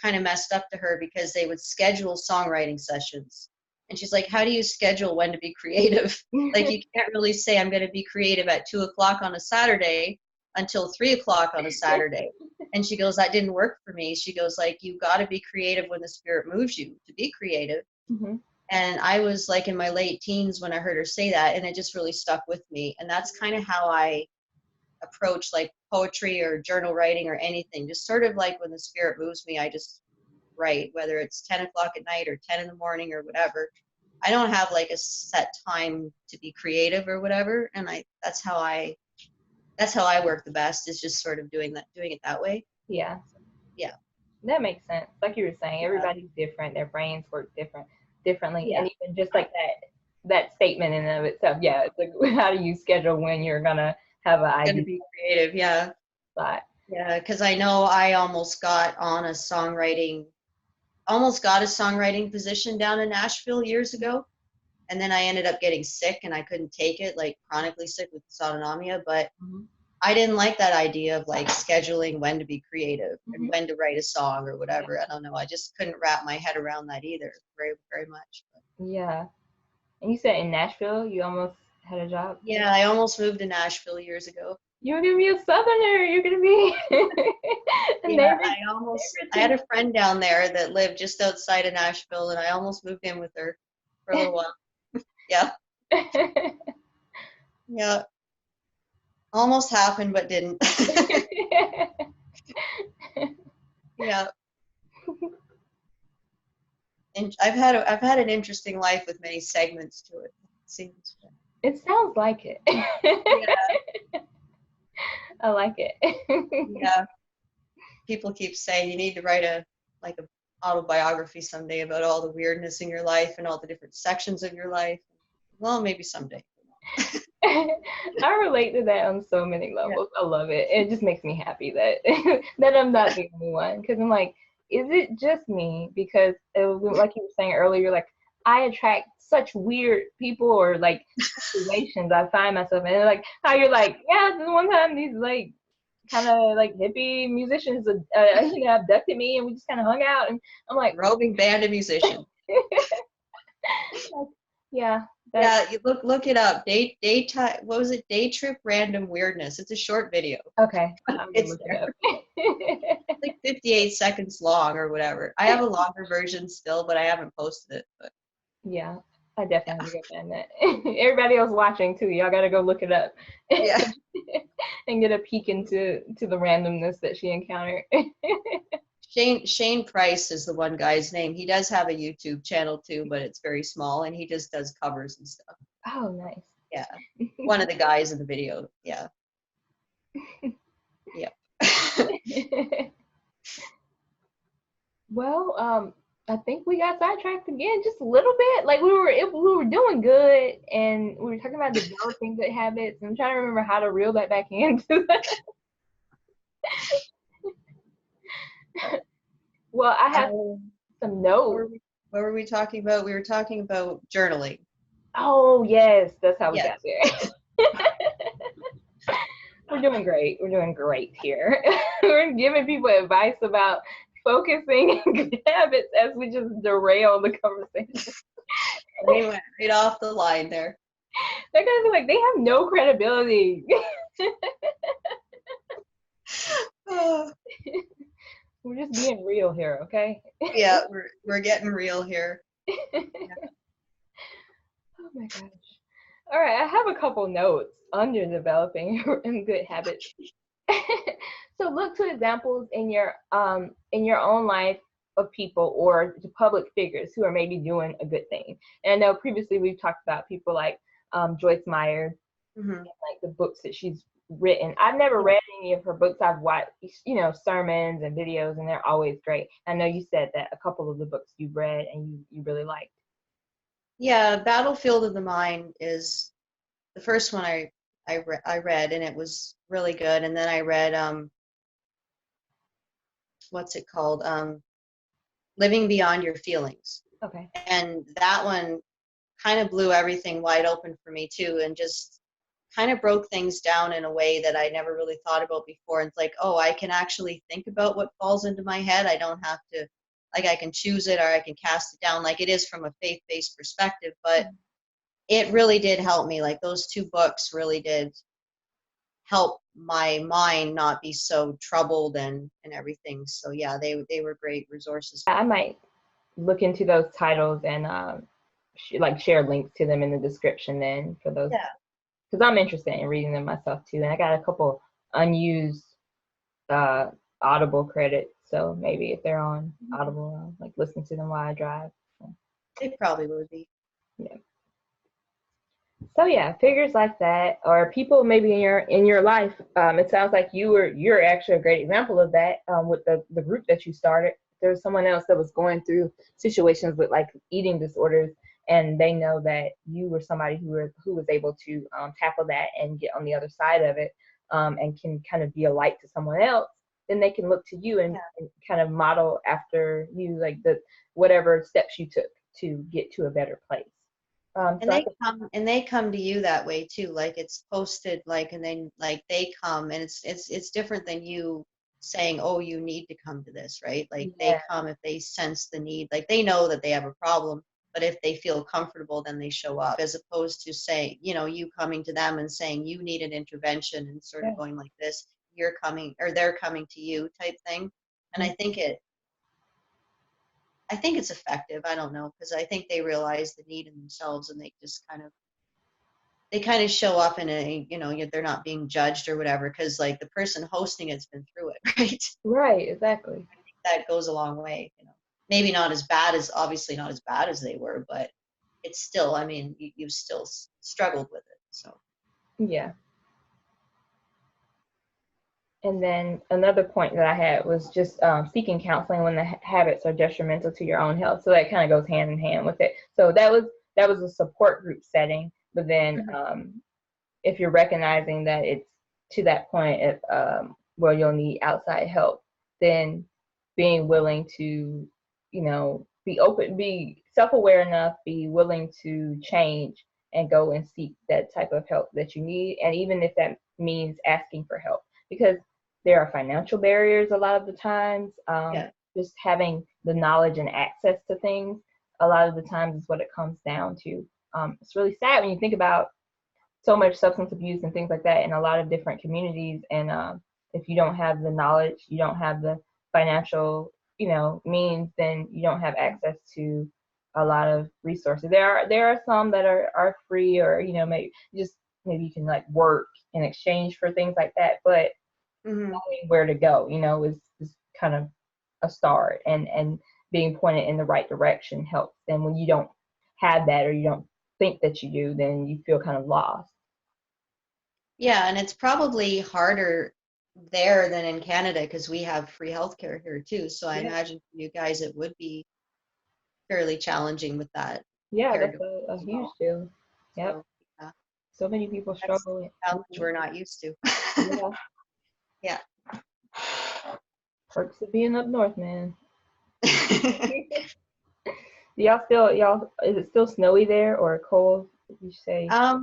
kind of messed up to her because they would schedule songwriting sessions. And she's like, how do you schedule when to be creative? Like you can't really say I'm going to be creative at 2 o'clock on a Saturday until 3 o'clock on a Saturday. And she goes, that didn't work for me. She goes, like, you got to be creative when the spirit moves you to be creative. Mm-hmm. And I was like in my late teens when I heard her say that, and it just really stuck with me. And that's kind of how I approach like poetry or journal writing or anything. Just sort of like when the spirit moves me, I just write, whether it's 10 o'clock at night or 10 in the morning or whatever. I don't have like a set time to be creative or whatever. And that's how I work the best, is just sort of doing it that way. Yeah. Yeah. That makes sense. Like you were saying, Yeah. everybody's different. Their brains work differently. Yeah. And even just like that statement in and of itself, yeah, it's like, how do you schedule when you're gonna have an Gonna idea be creative. Yeah. spot? Yeah. Because I know I almost got a songwriting position down in Nashville years ago. And then I ended up getting sick and I couldn't take it, like chronically sick with dysautonomia. But Mm-hmm. I didn't like that idea of like scheduling when to be creative Mm-hmm. and when to write a song or whatever. I don't know. I just couldn't wrap my head around that either very, very much. But Yeah. And you said in Nashville you almost had a job? yeah, I almost moved to Nashville years ago. you're gonna be a Southerner. You're gonna be a Yeah, neighbor. I had a friend down there that lived just outside of Nashville, and I almost moved in with her for a little while. Yeah, yeah, almost happened, but didn't. Yeah, and I've had an interesting life with many segments to it. It seems. It sounds like it. Yeah, I like it. yeah. People keep saying you need to write a autobiography someday about all the weirdness in your life and all the different sections of your life. Well, maybe someday. I relate to that on so many levels. I love it. It just makes me happy that that I'm not the only one. Because I'm like, is it just me? Because like you were saying earlier, like I attract such weird people or like situations I find myself in. And like how you're like, yeah, this one time these like kind of like hippie musicians abducted me and we just kind of hung out and I'm like, Roving band of musicians. yeah. Yeah, you look it up. Daytime. What was it? Day trip random weirdness. It's a short video. Okay, I'm gonna It's look there. it up. Like 58 seconds long or whatever. I have a longer version still, but I haven't posted it. But Yeah, I definitely recommend that. Everybody else watching too, y'all gotta go look it up. yeah. And get a peek into the randomness that she encountered. Shane Price is the one guy's name. He does have a YouTube channel too, but it's very small, and he just does covers and stuff. Oh, nice. Yeah, one of the guys in the video. Yeah. Yeah. Well, I think we got sidetracked again just a little bit. Like we were doing good, and we were talking about developing good habits. And I'm trying to remember how to reel that back into that. Well, I have some notes. What were we talking about? We were talking about journaling. Oh yes, that's how we Yes. got there. We're doing great. We're doing great here. We're giving people advice about focusing and good habits as we just derail the conversation. They went right off the line there. They're gonna be like, they have no credibility. We're just being real here, okay? Yeah, we're getting real here. Oh my gosh. All right, I have a couple notes under developing good habits. So look to examples in your own life of people or to public figures who are maybe doing a good thing. And I know previously we've talked about people like Joyce Meyer, and like the books that she's written. I've never read any of her books. I've watched, sermons and videos, and they're always great. I know you said that a couple of the books you read and you really liked. Yeah, Battlefield of the Mind is the first one I read, and it was really good. And then I read what's it called? Living Beyond Your Feelings. Okay. And that one kind of blew everything wide open for me too, and just kind of broke things down in a way that I never really thought about before. And it's like, oh, I can actually think about what falls into my head. I don't have to, like, I can choose it or I can cast it down, like it is from a faith-based perspective. But it really did help me. Like those two books really did help my mind not be so troubled and everything. So yeah, they were great resources. I might look into those titles and share links to them in the description then for those. Yeah. Because I'm interested in reading them myself too, and I got a couple unused Audible credits, so maybe if they're on Audible, I'll like listen to them while I drive. So. They probably would be. Yeah. So yeah, figures like that, or people maybe in your life. It sounds like you're actually a great example of that with the group that you started. There's someone else that was going through situations with like eating disorders, and they know that you were somebody who was able to tackle that and get on the other side of it, and can kind of be a light to someone else. Then they can look to you and kind of model after you, like whatever steps you took to get to a better place. And they come to you that way too. Like it's posted, like, and then like they come, and it's different than you saying, oh, you need to come to this, right? Like they come if they sense the need, like they know that they have a problem, But if they feel comfortable, then they show up, as opposed to saying, you coming to them and saying you need an intervention and sort of going like this, you're coming or they're coming to you type thing. And I think it's effective. I don't know, because I think they realize the need in themselves, and they just kind of show up in a, they're not being judged or whatever, because like the person hosting it's been through it, right? Right, exactly. I think that goes a long way. Maybe obviously not as bad as they were, but it's still, I mean, you've still struggled with it. So Yeah. And then another point that I had was just seeking counseling when the habits are detrimental to your own health. So that kind of goes hand in hand with it. So that was a support group setting. But then if you're recognizing that it's to that point where you'll need outside help, then being willing to, be open, be self-aware enough, be willing to change and go and seek that type of help that you need. And even if that means asking for help, because there are financial barriers a lot of the times. Just having the knowledge and access to things a lot of the times is what it comes down to. It's really sad when you think about so much substance abuse and things like that in a lot of different communities. And if you don't have the knowledge, you don't have the financial, means, then you don't have access to a lot of resources. There are some that are free, or maybe you can like work in exchange for things like that. But knowing where to go, is kind of a start, and being pointed in the right direction helps. And when you don't have that, or you don't think that you do, then you feel kind of lost. Yeah, and it's probably harder there than in Canada, because we have free healthcare here too. So I imagine for you guys it would be fairly challenging with that. Yeah, that's a huge deal. Yep. So, yeah. So many people struggle. That's a challenge we're not used to. Yeah. Yeah. Perks of being up north, man. Is it still snowy there or cold? Did you say? I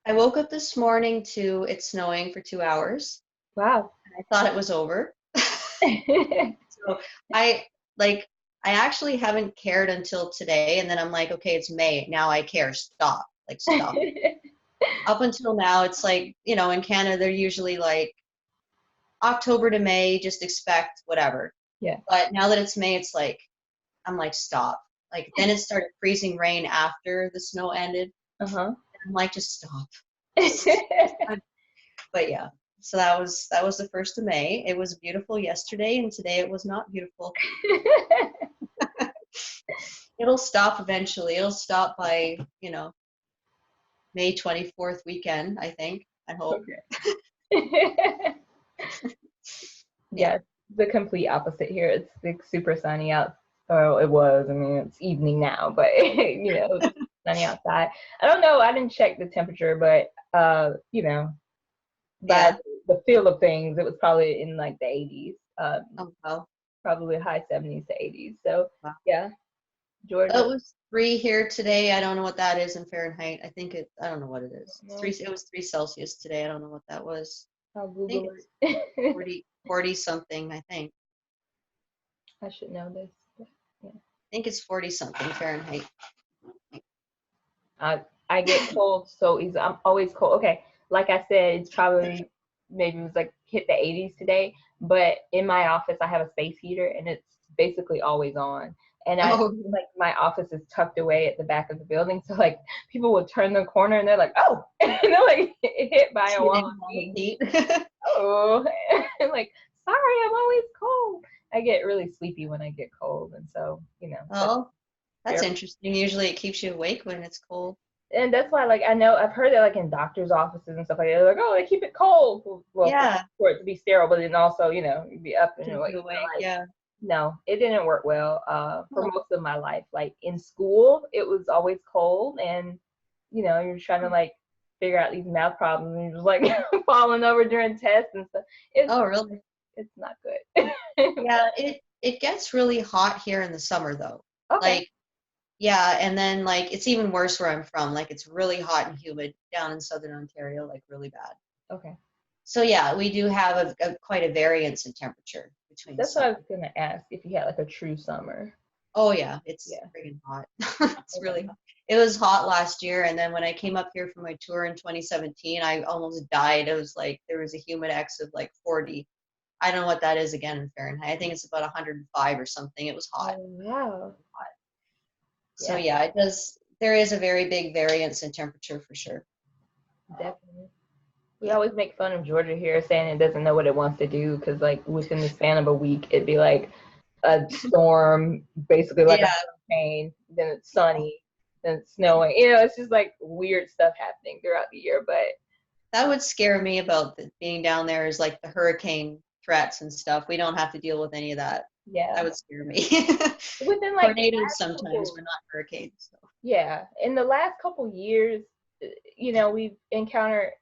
woke up this morning to it snowing for 2 hours. Wow. And I thought it was over. So I actually haven't cared until today, and then I'm like, okay, it's May. Now I care. Stop. Like, stop. Up until now, it's like, in Canada, they're usually like October to May, just expect whatever. Yeah. But now that it's May, it's like, I'm like, stop. Like, then it started freezing rain after the snow ended. Uh-huh. I'm like, just stop. But yeah, so that was the 1st of May. It was beautiful yesterday, and today it was not beautiful. It'll stop eventually. It'll stop by, May 24th weekend, I think. I hope. Okay. Yeah, the complete opposite here. It's like super sunny out. Oh, it was. I mean, it's evening now, but it's sunny outside. I don't know. I didn't check the temperature, but by the feel of things, it was probably in like the 80s. Probably high 70s to 80s. So yeah, Georgia. It was 3 here today. I don't know what that is in Fahrenheit. I don't know what it is. It was 3 Celsius today. I don't know what that was. I'll Google it. 40 something, I think. I should know this. Yeah. I think it's 40 something Fahrenheit. I get cold so easy. I'm always cold. Okay, like I said, it's probably maybe it was like hit the 80s today. But in my office, I have a space heater, and it's basically always on. And like my office is tucked away at the back of the building, so like people would turn the corner and they're like, oh, and they're like hit by a wall of heat. Oh, I'm like, sorry, I'm always cold. I get really sleepy when I get cold, and so Oh, that's interesting. Usually it keeps you awake when it's cold. And that's why, like, I know I've heard that, like, in doctors' offices and stuff like that, they're like, oh, they keep it cold, for it to be sterile, but then also, you'd be up and awake. Yeah. No, it didn't work well for most of my life. Like in school, it was always cold, and you're trying to like figure out these math problems, and you're just like falling over during tests and stuff. Really? It's not good. Yeah, it gets really hot here in the summer though. Okay. Like, yeah, and then like it's even worse where I'm from. Like it's really hot and humid down in southern Ontario, like really bad. Okay. So yeah, we do have quite a variance in temperature between. That's what I was gonna ask, if you had like a true summer. Oh yeah, it's Yeah. friggin' hot. It's really Okay. hot. It was hot last year, and then when I came up here for my tour in 2017, I almost died. It was like there was a humidex of like 40. I don't know what that is again in Fahrenheit. I think it's about 105 or something. It was hot. Oh, wow. So Yeah, yeah, it does. There is a very big variance in temperature for sure. definitely. We Yeah. always make fun of Georgia here saying it doesn't know what it wants to do because, like, within the span of a week, it'd be like a storm, basically like a Yeah. hurricane, then it's sunny, then it's snowing. It's just like weird stuff happening throughout the year. But That would scare me about being down there is like the hurricane threats and stuff. We don't have to deal with any of that. That yeah, would scare me. within like the Tornadoes last sometimes, couple, but not hurricanes. So. yeah, in the last couple years, we've encountered,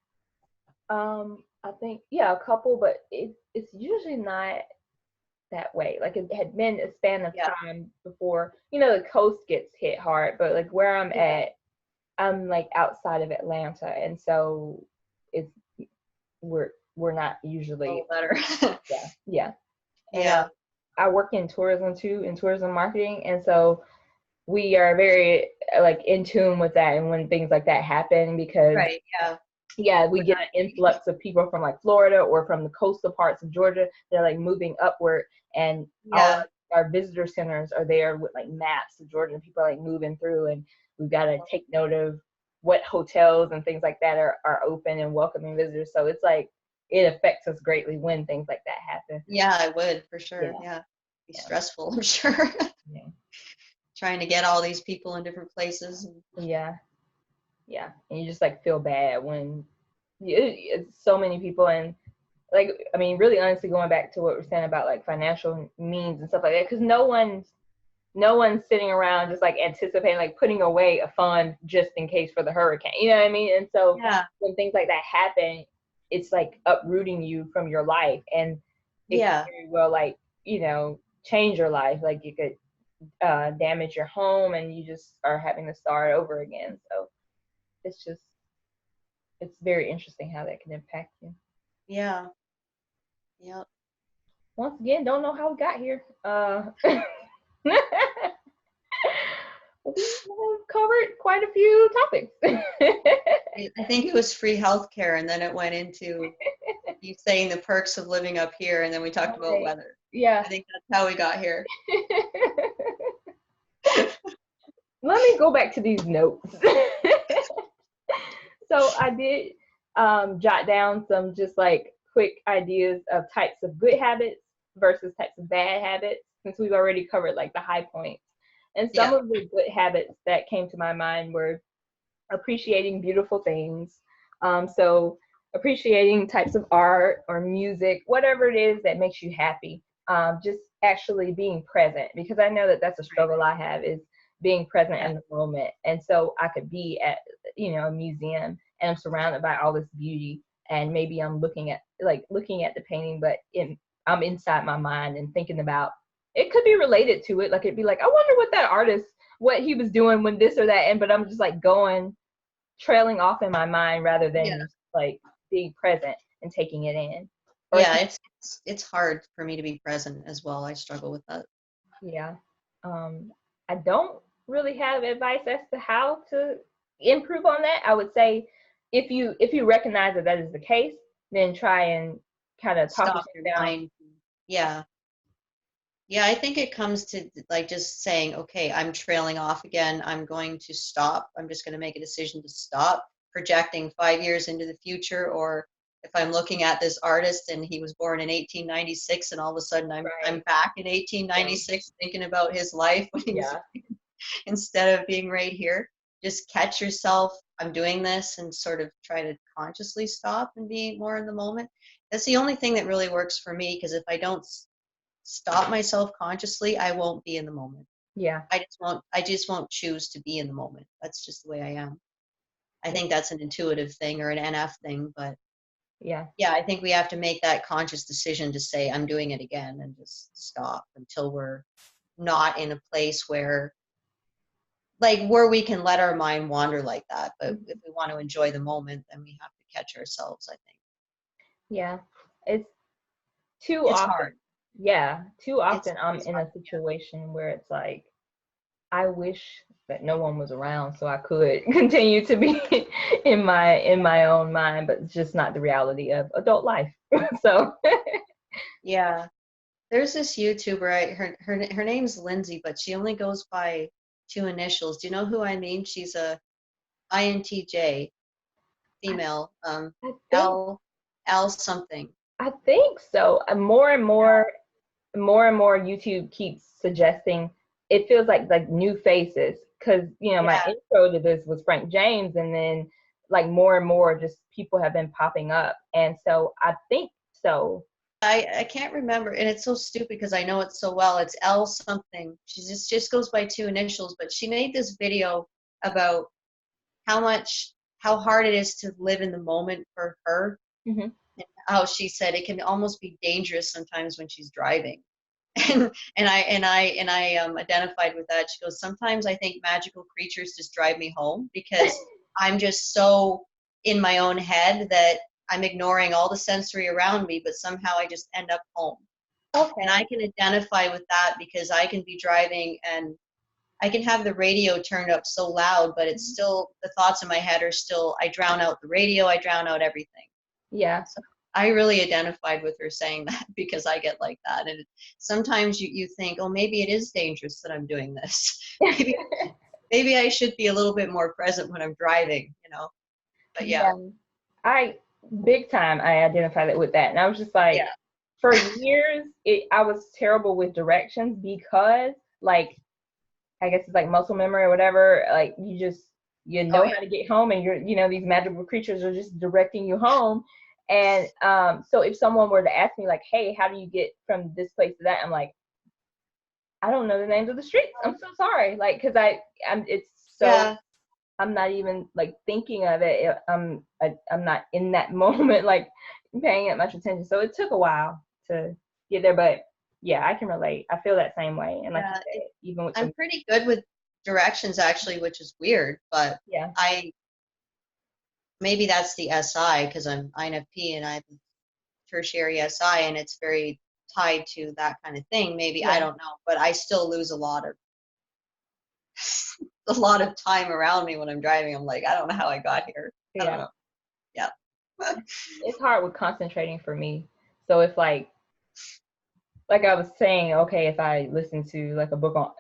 I think, yeah, a couple, but it's usually not that way. Like it had been a span of Yeah. time before, the coast gets hit hard, but like where I'm Yeah. at, I'm like outside of Atlanta, and so it's we're not usually, Oh, better. yeah, yeah. And Yeah. I work in tourism too, in tourism marketing, and so we are very like in tune with that and when things like that happen because Right. Yeah. yeah, we We're get not. an influx of people from like Florida or from the coastal parts of Georgia. They're like moving upward, and all Yeah. our visitor centers are there with like maps of Georgia, and people are like moving through, and we've got to take note of what hotels and things like that are open and welcoming visitors. So it's like it affects us greatly when things like that happen. Yeah, I would for sure. Yeah, Yeah. Be yeah, stressful, I'm sure. yeah, Trying to get all these people in different places. yeah, yeah. And you just like feel bad when it's so many people, and like, I mean, really honestly, going back to what we're saying about like financial means and stuff like that, because no one's sitting around just like anticipating like putting away a fund just in case for the hurricane. You know what I mean? And so Yeah. when things like that happen, it's like uprooting you from your life, and it could Yeah. very well like change your life. Like you could damage your home, and you just are having to start over again. So it's very interesting how that can impact you. Yeah. Yeah. Once again, don't know how we got here. We have covered quite a few topics. I think it was free healthcare, and then it went into you saying the perks of living up here, and then we talked about Right. weather. Yeah. I think that's how we got here. Let me go back to these notes. So I did jot down some just like quick ideas of types of good habits versus types of bad habits, since we've already covered like the high points. And some Yeah. of the good habits that came to my mind were appreciating beautiful things. So appreciating types of art or music, whatever it is that makes you happy. Just actually being present, because I know that that's a struggle I have, is being present Yeah. in the moment. And so I could be at a museum, and I'm surrounded by all this beauty, and maybe I'm looking at the painting, but I'm inside my mind and thinking about it could be related to it. Like it'd be like, I wonder what he was doing when this or that, and but I'm just like trailing off in my mind rather Yeah. than like being present and taking it in. Or Yeah. It's hard for me to be present as well. I struggle with that. yeah. I don't really have advice as to how to improve on that. I would say if you recognize that is the case, then try and kind of talk Stop yourself your down. mind. Yeah. Yeah, I think it comes to like just saying, okay, I'm trailing off again. I'm going to stop. I'm just going to make a decision to stop projecting 5 years into the future. Or if I'm looking at this artist and he was born in 1896, and all of a sudden I'm Right. back in 1896 thinking about his life when he was Yeah. instead of being right here. Just catch yourself. I'm doing this, and sort of try to consciously stop and be more in the moment. That's the only thing that really works for me, because if I don't stop myself consciously, I won't be in the moment. Yeah. I just won't choose to be in the moment. That's just the way I am. I Yeah. think that's an intuitive thing or an NF thing, but Yeah. yeah, I think we have to make that conscious decision to say, I'm doing it again, and just stop until we're not in a place where we can let our mind wander like that. But if we want to enjoy the moment, then we have to catch ourselves, I think. Yeah. It's too It's often. hard. Yeah. Too It's often I'm always in hard. a situation where it's like I wish that no one was around so I could continue to be in my own mind, but it's just not the reality of adult life. So Yeah. There's this YouTuber, her name's Lindsey, but she only goes by two initials. Do you know who I mean? She's a INTJ I, female, I think L something. I think so. More and more, more and more YouTube keeps suggesting, it feels like new faces, because my Yeah. intro to this was Frank James, and then like more and more just people have been popping up, and so I think so. I can't remember, and it's so stupid because I know it so well. It's L something. She just goes by two initials, but she made this video about how hard it is to live in the moment for her. Hmm. How she said it can almost be dangerous sometimes when she's driving. And I identified with that. She goes, sometimes I think magical creatures just drive me home because I'm just so in my own head that I'm ignoring all the sensory around me, but somehow I just end up home. And Okay. I can identify with that because I can be driving and I can have the radio turned up so loud, but it's still, the thoughts in my head are still, I drown out the radio, I drown out everything. Yeah. So I really identified with her saying that because I get like that. And sometimes you think, oh, maybe it is dangerous that I'm doing this. maybe I should be a little bit more present when I'm driving, But yeah, Yeah. I big time I identified it with that. And I was just like, yeah, for years I was terrible with directions because like I guess it's like muscle memory or whatever. Like you oh know yeah, how to get home, and these magical creatures are just directing you home. And so if someone were to ask me like, hey, how do you get from this place to that? I'm like, I don't know the names of the streets. I'm so sorry. Like, cause I'm it's so yeah, I'm not even like thinking of it. I'm not in that moment like paying it much attention. So it took a while to get there, but yeah, I can relate. I feel that same way. And like you yeah. said, even with I'm the pretty good with directions actually, which is weird, but yeah, I maybe that's the SI because I'm INFP and I'm tertiary SI and it's very tied to that kind of thing. Maybe I yeah, don't know, but I still lose a lot of time around me when I'm driving. I'm like, I don't know how I got here. I don't yeah. know. Yeah. It's hard with concentrating for me. So if like I was saying, okay, if I listen to like a book on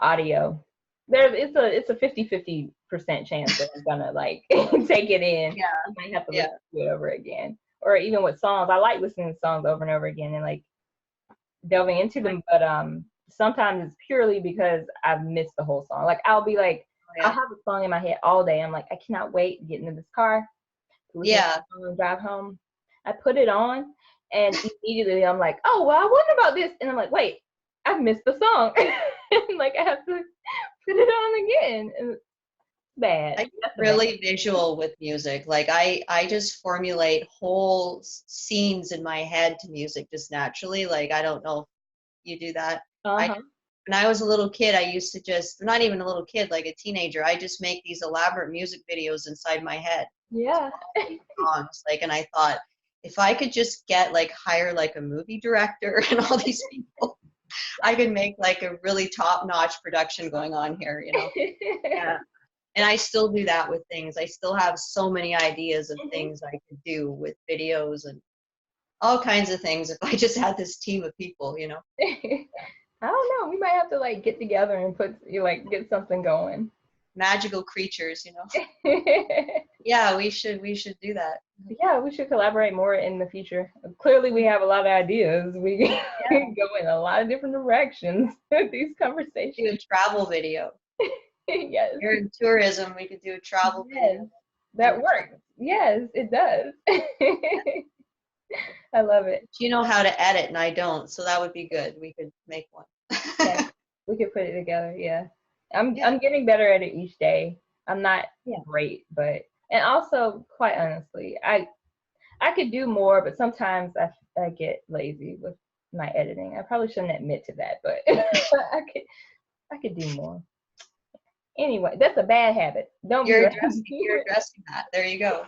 audio, it's a 50-50% chance that I'm gonna like take it in. Yeah. I might have to Yeah. listen to it over again. Or even with songs, I like listening to songs over and over again and like delving into Like, them, but sometimes it's purely because I've missed the whole song. Like I'll be like, oh, I'll yeah. have a song in my head all day. I'm like, I cannot wait to get into this car to listen to Yeah. the song and drive home. I put it on, and immediately I'm like, oh well, I wonder about this, and I'm like, wait, I've missed the song. Like I have to put it on again. And it's bad. I get That's a bad. really visual with music. Like I just formulate whole scenes in my head to music just naturally. Like I don't know if you do that. Uh I huh. when I was a little kid, I used to just not even a little kid, like a teenager, I just make these elaborate music videos inside my head to Yeah. all these songs. Like, and I thought if I could just get like hire like a movie director and all these people, I could make like a really top-notch production going on here. Yeah. And I still do that with things. I still have so many ideas of Mhm. things I could do with videos and all kinds of things if I just had this team of people. I don't know. We might have to like get together and get something going. Magical creatures. Yeah, we should do that. Yeah, we should collaborate more in the future. Clearly, we have a lot of ideas. We Yeah, can go in a lot of different directions with these do a conversations. travel video. Yes, You're in tourism, we could do a travel yes, video. that And works. Yes, it does. I love it. you know how to edit and I don't, so that would be good. We could make one. Yeah, we could put it together. Yeah, I'm Yeah, I'm getting better at it each day. I'm not yeah. great, but and also quite honestly, I could do more, but sometimes I get lazy with my editing. I probably shouldn't admit to that, but I could do more. Anyway, that's a bad habit. Don't be You're like addressing you're me. addressing that. There you go.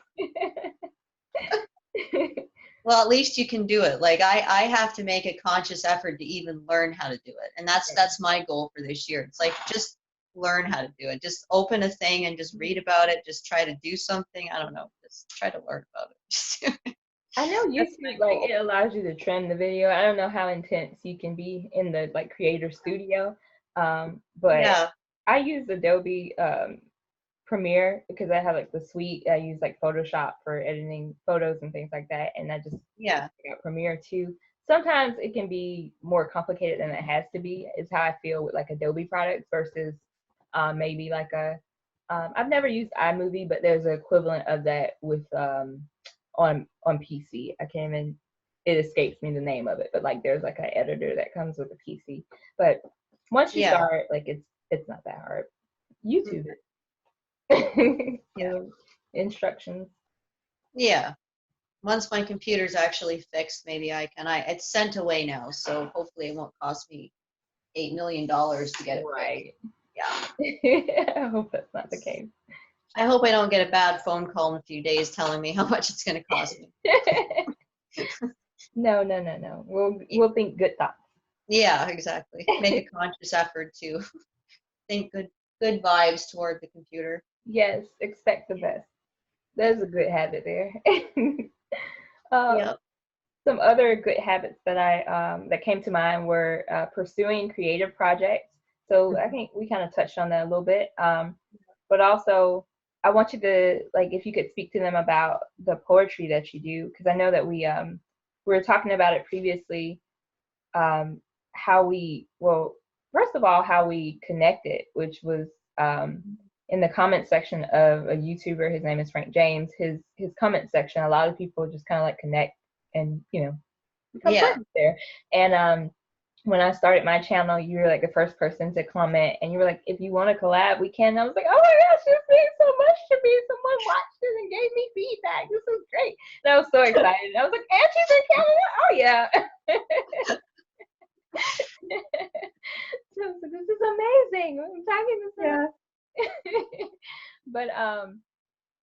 Well, at least you can do it. Like I have to make a conscious effort to even learn how to do it. And that's my goal for this year. It's like just learn how to do it. Just open a thing and just read about it. Just try to do something. I don't know. Just try to learn about it. I know That's my YouTube, like, goal. it allows you to trim the video. I don't know how intense you can be in the like creator studio, but Yeah. I use Adobe Premiere because I have like the suite. I use like Photoshop for editing photos and things like that, and I just Yeah. got Premiere too. Sometimes it can be more complicated than it has to be. Is how I feel with like Adobe products versus maybe like a I've never used iMovie, but there's an equivalent of that with on PC. I can't even, it escapes me the name of it, but like there's like an editor that comes with a PC. But once you Yeah. start, like it's not that hard. YouTube Mhm. it. Yeah. Instructions. Yeah. Once my computer's actually fixed, maybe I can. It's sent away now, so hopefully it won't cost me $8 million to get it fixed. Right. Yeah. I hope that's not the case. I hope I don't get a bad phone call in a few days telling me how much it's going to cost me. No. We'll think good thoughts. Yeah, exactly. Make a conscious effort to think good vibes toward the computer. Yes, expect the best. There's a good habit there. um, Yeah. some other good habits that that came to mind were pursuing creative projects. So I think we kind of touched on that a little bit. But also, I want you to, like, if you could speak to them about the poetry that you do, because I know that we were talking about it previously. How we, well, first of all, how we connected, which was in the comment section of a YouTuber. His name is Frank James. His comment section, a lot of people just kind of like connect and become Yeah. friends there. And when I started my channel, you were like the first person to comment, and you were like, if you want to collab, we can. And I was like, oh my gosh, this means so much to me. Someone watched it and gave me feedback. This is great. And I was so excited. I was like, and she's in Canada? Oh yeah. So I was like, this is amazing. I'm talking to someone. But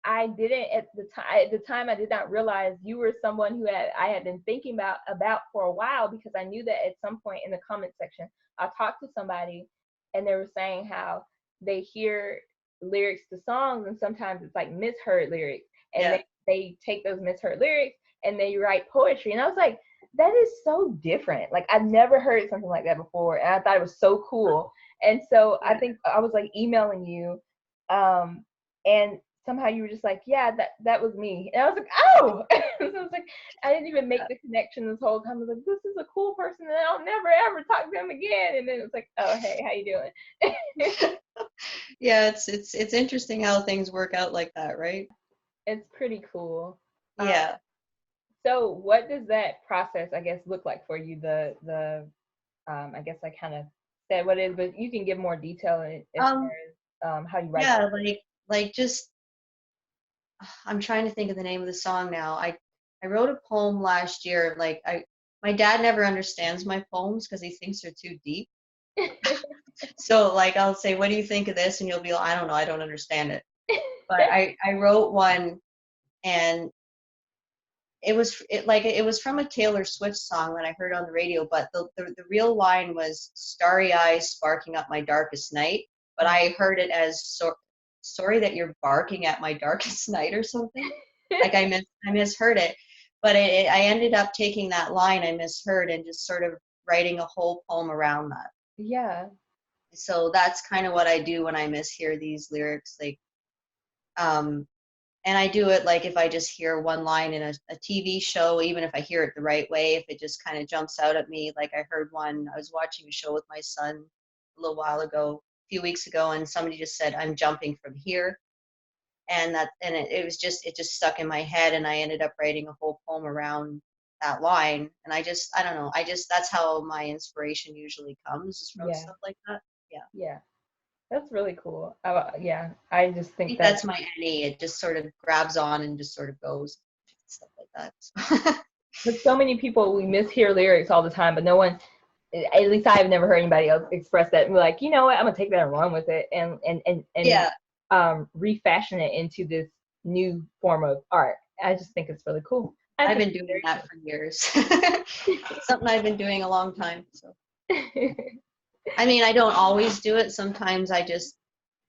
I didn't at the time. At the time, I did not realize you were someone who I had been thinking about for a while, because I knew that at some point in the comment section, I talked to somebody, and they were saying how they hear lyrics to songs, and sometimes it's like misheard lyrics, and Yeah. they take those misheard lyrics and they write poetry, and I was like, that is so different. Like, I've never heard something like that before, and I thought it was so cool. And so I think I was like emailing you, and somehow you were just like, yeah, that was me. And I was like, oh. So I was like, I didn't even make the connection this whole time. I was like, this is a cool person, and I'll never ever talk to him again. And then it was like, oh, hey, how you doing? Yeah, it's interesting how things work out like that, right? It's pretty cool. Yeah. So what does that process, I guess, look like for you? The I guess I kind of said what it is, but you can give more detail as far as how you write. Yeah, like just I'm trying to think of the name of the song now. I wrote a poem last year. Like my dad never understands my poems because he thinks they're too deep. So like I'll say, what do you think of this? And you'll be like, I don't know, I don't understand it. But I wrote one, and it was from a Taylor Swift song that I heard on the radio, but the real line was starry eyes sparking up my darkest night. But I heard it as sorry that you're barking at my darkest night or something. Like I misheard it. But I ended up taking that line I misheard and just sort of writing a whole poem around that. Yeah. So that's kind of what I do when I mishear these lyrics. Like and I do it like if I just hear one line in a TV show, even if I hear it the right way, if it just kind of jumps out at me. Like I heard one, I was watching a show with my son a little while ago, a few weeks ago, and somebody just said, I'm jumping from here. And it just stuck in my head, and I ended up writing a whole poem around that line. And I don't know, that's how my inspiration usually comes, is from stuff like that. Yeah. Yeah. That's really cool. Yeah, I just I think think that's my NE. It just sort of grabs on and just sort of goes, stuff like that. with so many people, we mishear lyrics all the time, but no one, at least I've never heard anybody else express that and be like, you know what, I'm gonna take that and run with it and Yeah. Refashion it into this new form of art. I just think it's really cool. I've been doing that for years. Something I've been doing a long time. So I mean, I don't always do it. Sometimes I just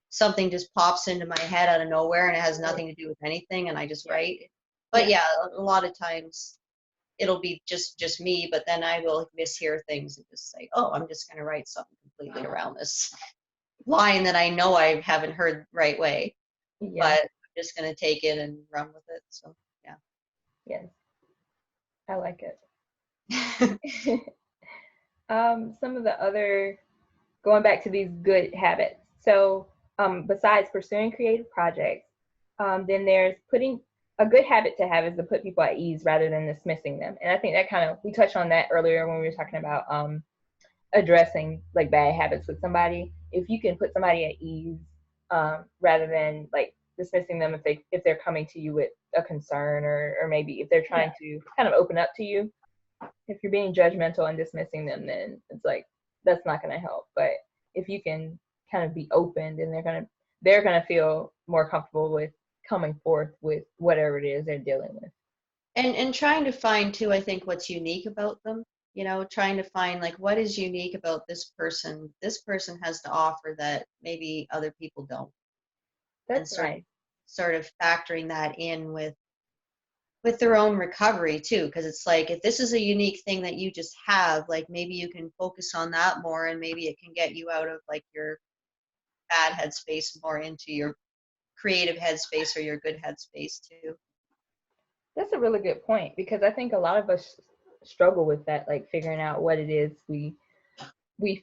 something just pops into my head out of nowhere and it has nothing to do with anything and I just write. But yeah, a lot of times it'll be just me, but then I will mishear things and just say, oh, I'm just going to write something completely around this line that I know I haven't heard the right way, but I'm just going to take it and run with it. So yeah. Yes, I like it. Some of the other, going back to these good habits. So besides pursuing creative projects, then there's putting, a good habit to have is to put people at ease rather than dismissing them. And I think that kind of, we touched on that earlier when we were talking about addressing like bad habits with somebody. If you can put somebody at ease rather than like dismissing them if they're coming to you with a concern, or maybe if they're trying to kind of open up to you. If you're being judgmental and dismissing them, then it's like that's not going to help. But if you can kind of be open, then they're gonna feel more comfortable with coming forth with whatever it is they're dealing with. And trying to find too, I think, what's unique about them. You know, trying to find like what is unique about this person. This person has to offer that maybe other people don't. That's And right. sort of factoring that in with their own recovery too, because it's like if this is a unique thing that you just have, like maybe you can focus on that more, and maybe it can get you out of like your bad headspace more into your creative headspace or your good headspace too. That's a really good point, because I think a lot of us struggle with that, like figuring out what it is we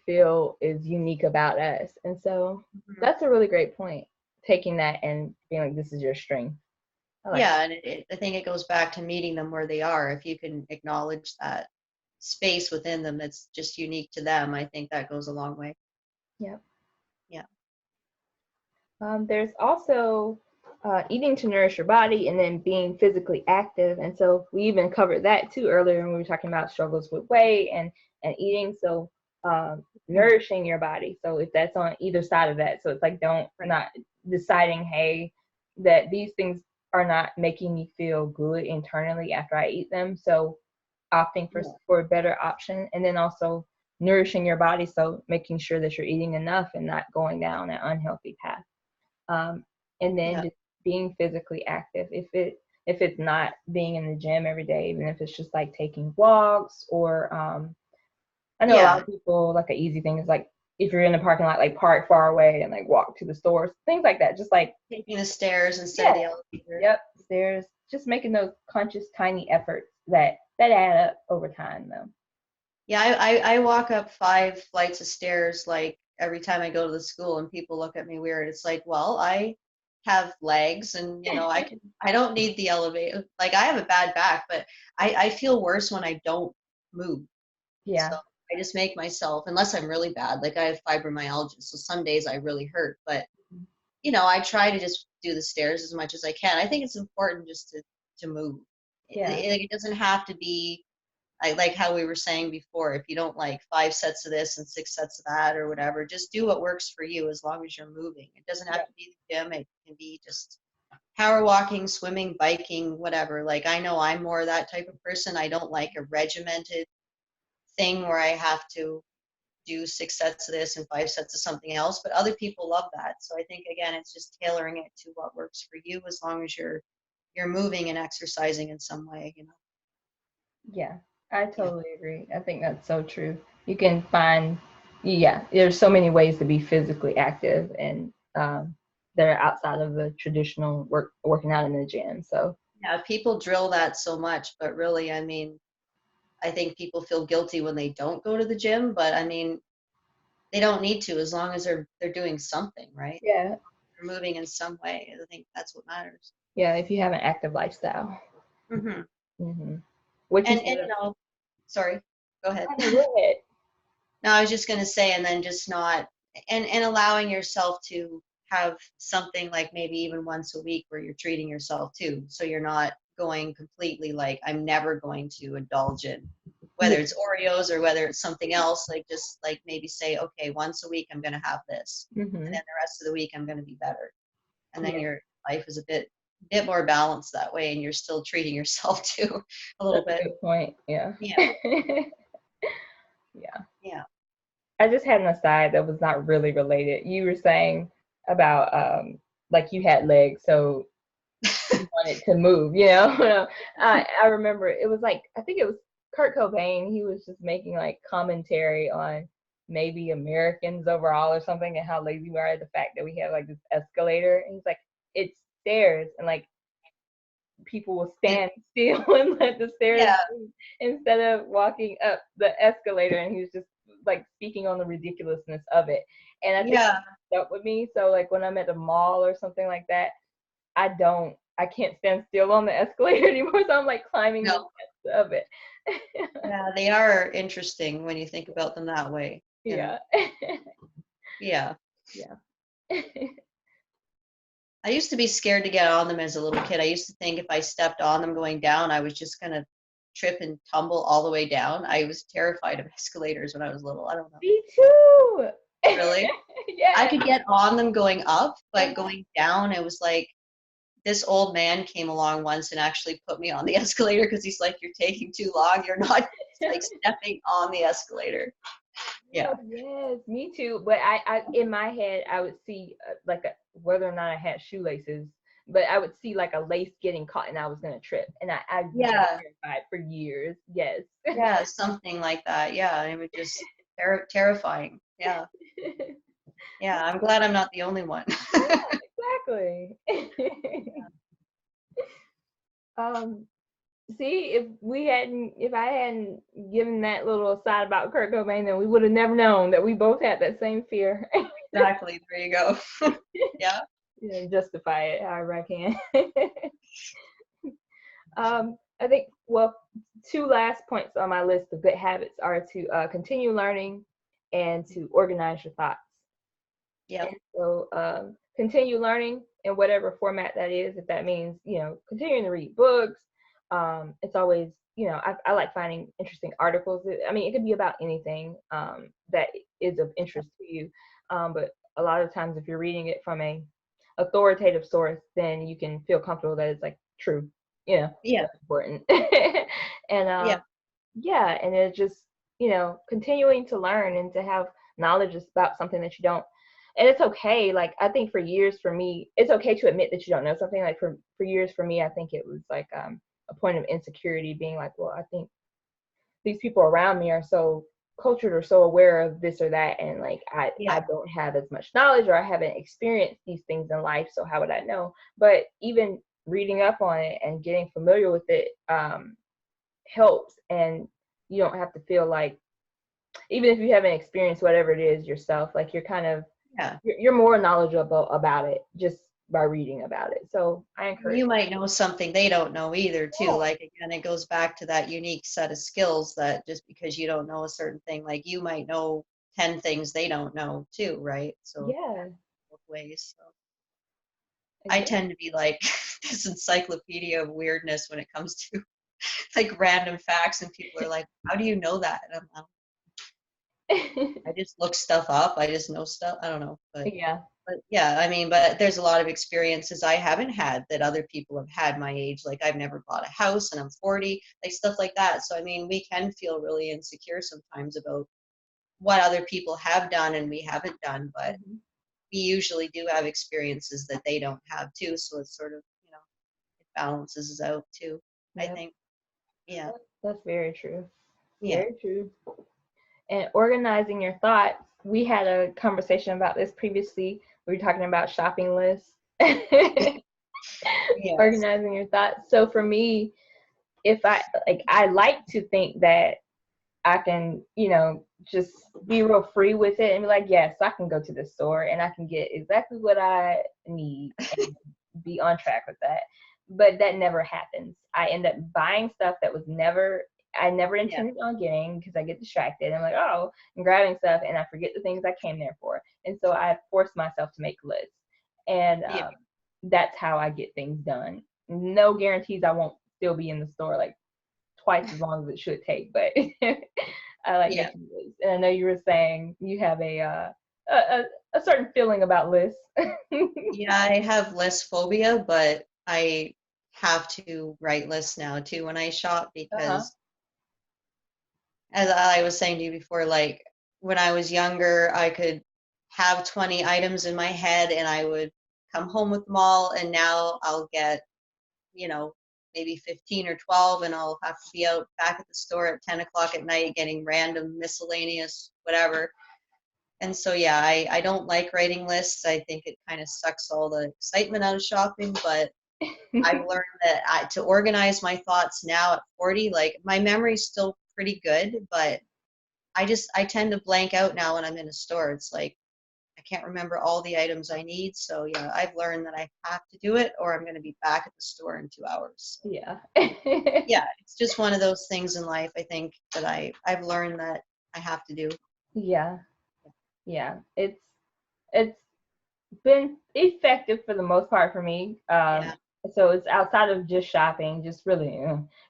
feel is unique about us. And so that's a really great point, taking that and being like, this is your strength. Yeah, and I think it goes back to meeting them where they are. If you can acknowledge that space within them that's just unique to them, I think that goes a long way. Yep. Yeah. There's also eating to nourish your body and then being physically active. And so we even covered that too earlier when we were talking about struggles with weight and eating. So nourishing your body. So if that's on either side of that, so it's like not deciding, hey, that these things are not making me feel good internally after I eat them. So opting for a better option, and then also nourishing your body. So making sure that you're eating enough and not going down an unhealthy path. And then just being physically active. If it's not being in the gym every day, even if it's just like taking walks, or I know a lot of people, like an easy thing is like if you're in the parking lot, like park far away and like walk to the stores, things like that. Just like taking the stairs instead of the elevator. Yep, stairs. Just making those conscious, tiny efforts that add up over time, though. Yeah, I walk up 5 flights of stairs like every time I go to the school, and people look at me weird. It's like, well, I have legs, and you know, I don't need the elevator. Like I have a bad back, but I feel worse when I don't move. Yeah. So I just make myself, unless I'm really bad, like I have fibromyalgia, so some days I really hurt, but you know, I try to just do the stairs as much as I can. I think it's important just to move. Yeah. It doesn't have to be like how we were saying before. If you don't like 5 sets of this and 6 sets of that or whatever, just do what works for you as long as you're moving. It doesn't have to be the gym. It can be just power walking, swimming, biking, whatever. Like I know I'm more that type of person. I don't like a regimented thing where I have to do 6 sets of this and 5 sets of something else, but other people love that. So I think again, it's just tailoring it to what works for you, as long as you're moving and exercising in some way, you know. Yeah, I totally agree. I think that's so true. You can find, there's so many ways to be physically active, and that are outside of the traditional working out in the gym. So yeah, people drill that so much, but really, I mean, I think people feel guilty when they don't go to the gym, but I mean, they don't need to, as long as they're doing something, right? Yeah. They're moving in some way. I think that's what matters. Yeah, if you have an active lifestyle. Which And you know, sorry, go ahead. Go ahead. No, I was just gonna say, and then just not, and allowing yourself to have something like maybe even once a week where you're treating yourself too. So you're not going completely like, I'm never going to indulge in, whether it's Oreos or whether it's something else, like just like maybe say, okay, once a week I'm gonna have this. And then the rest of the week I'm gonna be better. And then your life is a bit more balanced that way, and you're still treating yourself too a little bit. Good point. Yeah. Yeah. I just had an aside that was not really related. You were saying about like you had legs, so you wanted to move, you know. I remember it was like, I think it was Kurt Cobain. He was just making like commentary on maybe Americans overall or something, and how lazy we are at the fact that we have like this escalator. And he's like, it's stairs, and like people will stand still and let the stairs move instead of walking up the escalator. And he was just like speaking on the ridiculousness of it. And I think that stuck with me. So like when I'm at the mall or something like that, I can't stand still on the escalator anymore. So I'm like climbing the steps of it. Yeah, they are interesting when you think about them that way. Yeah. Yeah. Yeah. I used to be scared to get on them as a little kid. I used to think if I stepped on them going down, I was just going to trip and tumble all the way down. I was terrified of escalators when I was little. I don't know. Me too. Really? Yeah. I could get on them going up, but going down, it was like, this old man came along once and actually put me on the escalator because he's like, you're taking too long. You're not like stepping on the escalator. Yeah. Oh, yes, me too. But I in my head, I would see whether or not I had shoelaces, but I would see like a lace getting caught and I was gonna trip, and I was terrified for years. Yes. Yeah, something like that. Yeah, it would just terrifying. Yeah. Yeah, I'm glad I'm not the only one. Yeah, exactly. See, if I hadn't given that little aside about Kurt Cobain, then we would have never known that we both had that same fear. Exactly. There you go. Yeah. Yeah, justify it however I can. I think, well, two last points on my list of good habits are to continue learning and to organize your thoughts. Yeah. So continue learning in whatever format that is. If that means, continuing to read books, it's always, I like finding interesting articles. I mean, it could be about anything that is of interest to you. But a lot of times if you're reading it from a authoritative source, then you can feel comfortable that it's like true. Yeah. That's important. And and it's just, continuing to learn and to have knowledge about something that you don't. And it's okay. Like, I think for years for me, it's okay to admit that you don't know something. Like for years for me, I think it was like a point of insecurity, being like, well, I think these people around me are so cultured or so aware of this or that, and like I don't have as much knowledge, or I haven't experienced these things in life, so how would I know? But even reading up on it and getting familiar with it helps, and you don't have to feel like, even if you haven't experienced whatever it is yourself, like you're kind of you're more knowledgeable about it just by reading about it. So I encourage you might know something they don't know either too. Yeah. Like, again, it goes back to that unique set of skills that just because you don't know a certain thing, like you might know 10 things they don't know too, right? So both ways. So I tend to be like this encyclopedia of weirdness when it comes to like random facts, and people are like, how do you know that? And I'm like, I just look stuff up. I just know stuff. I don't know. But yeah, I mean, but there's a lot of experiences I haven't had that other people have had my age. Like, I've never bought a house and I'm 40, like stuff like that. So, I mean, we can feel really insecure sometimes about what other people have done and we haven't done, but we usually do have experiences that they don't have too. So it's sort of, it balances out too, I think. Yeah. That's very true. Yeah. Very true. And organizing your thoughts, we had a conversation about this previously. We were talking about shopping lists. Organizing your thoughts. So for me, if I like to think that I can, just be real free with it and be like, yes, I can go to the store and I can get exactly what I need and be on track with that. But that never happens. I end up buying stuff that I never intended on getting, because I get distracted. I'm like, oh, I'm grabbing stuff and I forget the things I came there for. And so I force myself to make lists. And that's how I get things done. No guarantees I won't still be in the store like twice as long as it should take, but I like making lists. And I know you were saying you have a certain feeling about lists. Yeah, I have list phobia, but I have to write lists now too when I shop, because as I was saying to you before, like when I was younger, I could have 20 items in my head and I would come home with them all, and now I'll get, you know, maybe 15 or 12, and I'll have to be out back at the store at 10 o'clock at night getting random miscellaneous whatever. And so, yeah, I don't like writing lists. I think it kind of sucks all the excitement out of shopping, but I've learned that to organize my thoughts now at 40, like my memory's still pretty good, but I tend to blank out now when I'm in a store. It's like, I can't remember all the items I need. So yeah, I've learned that I have to do it or I'm going to be back at the store in 2 hours. So, Yeah. yeah, it's just one of those things in life, I think, that I've learned that I have to do. Yeah. Yeah. It's been effective for the most part for me. Yeah. So it's outside of just shopping, just really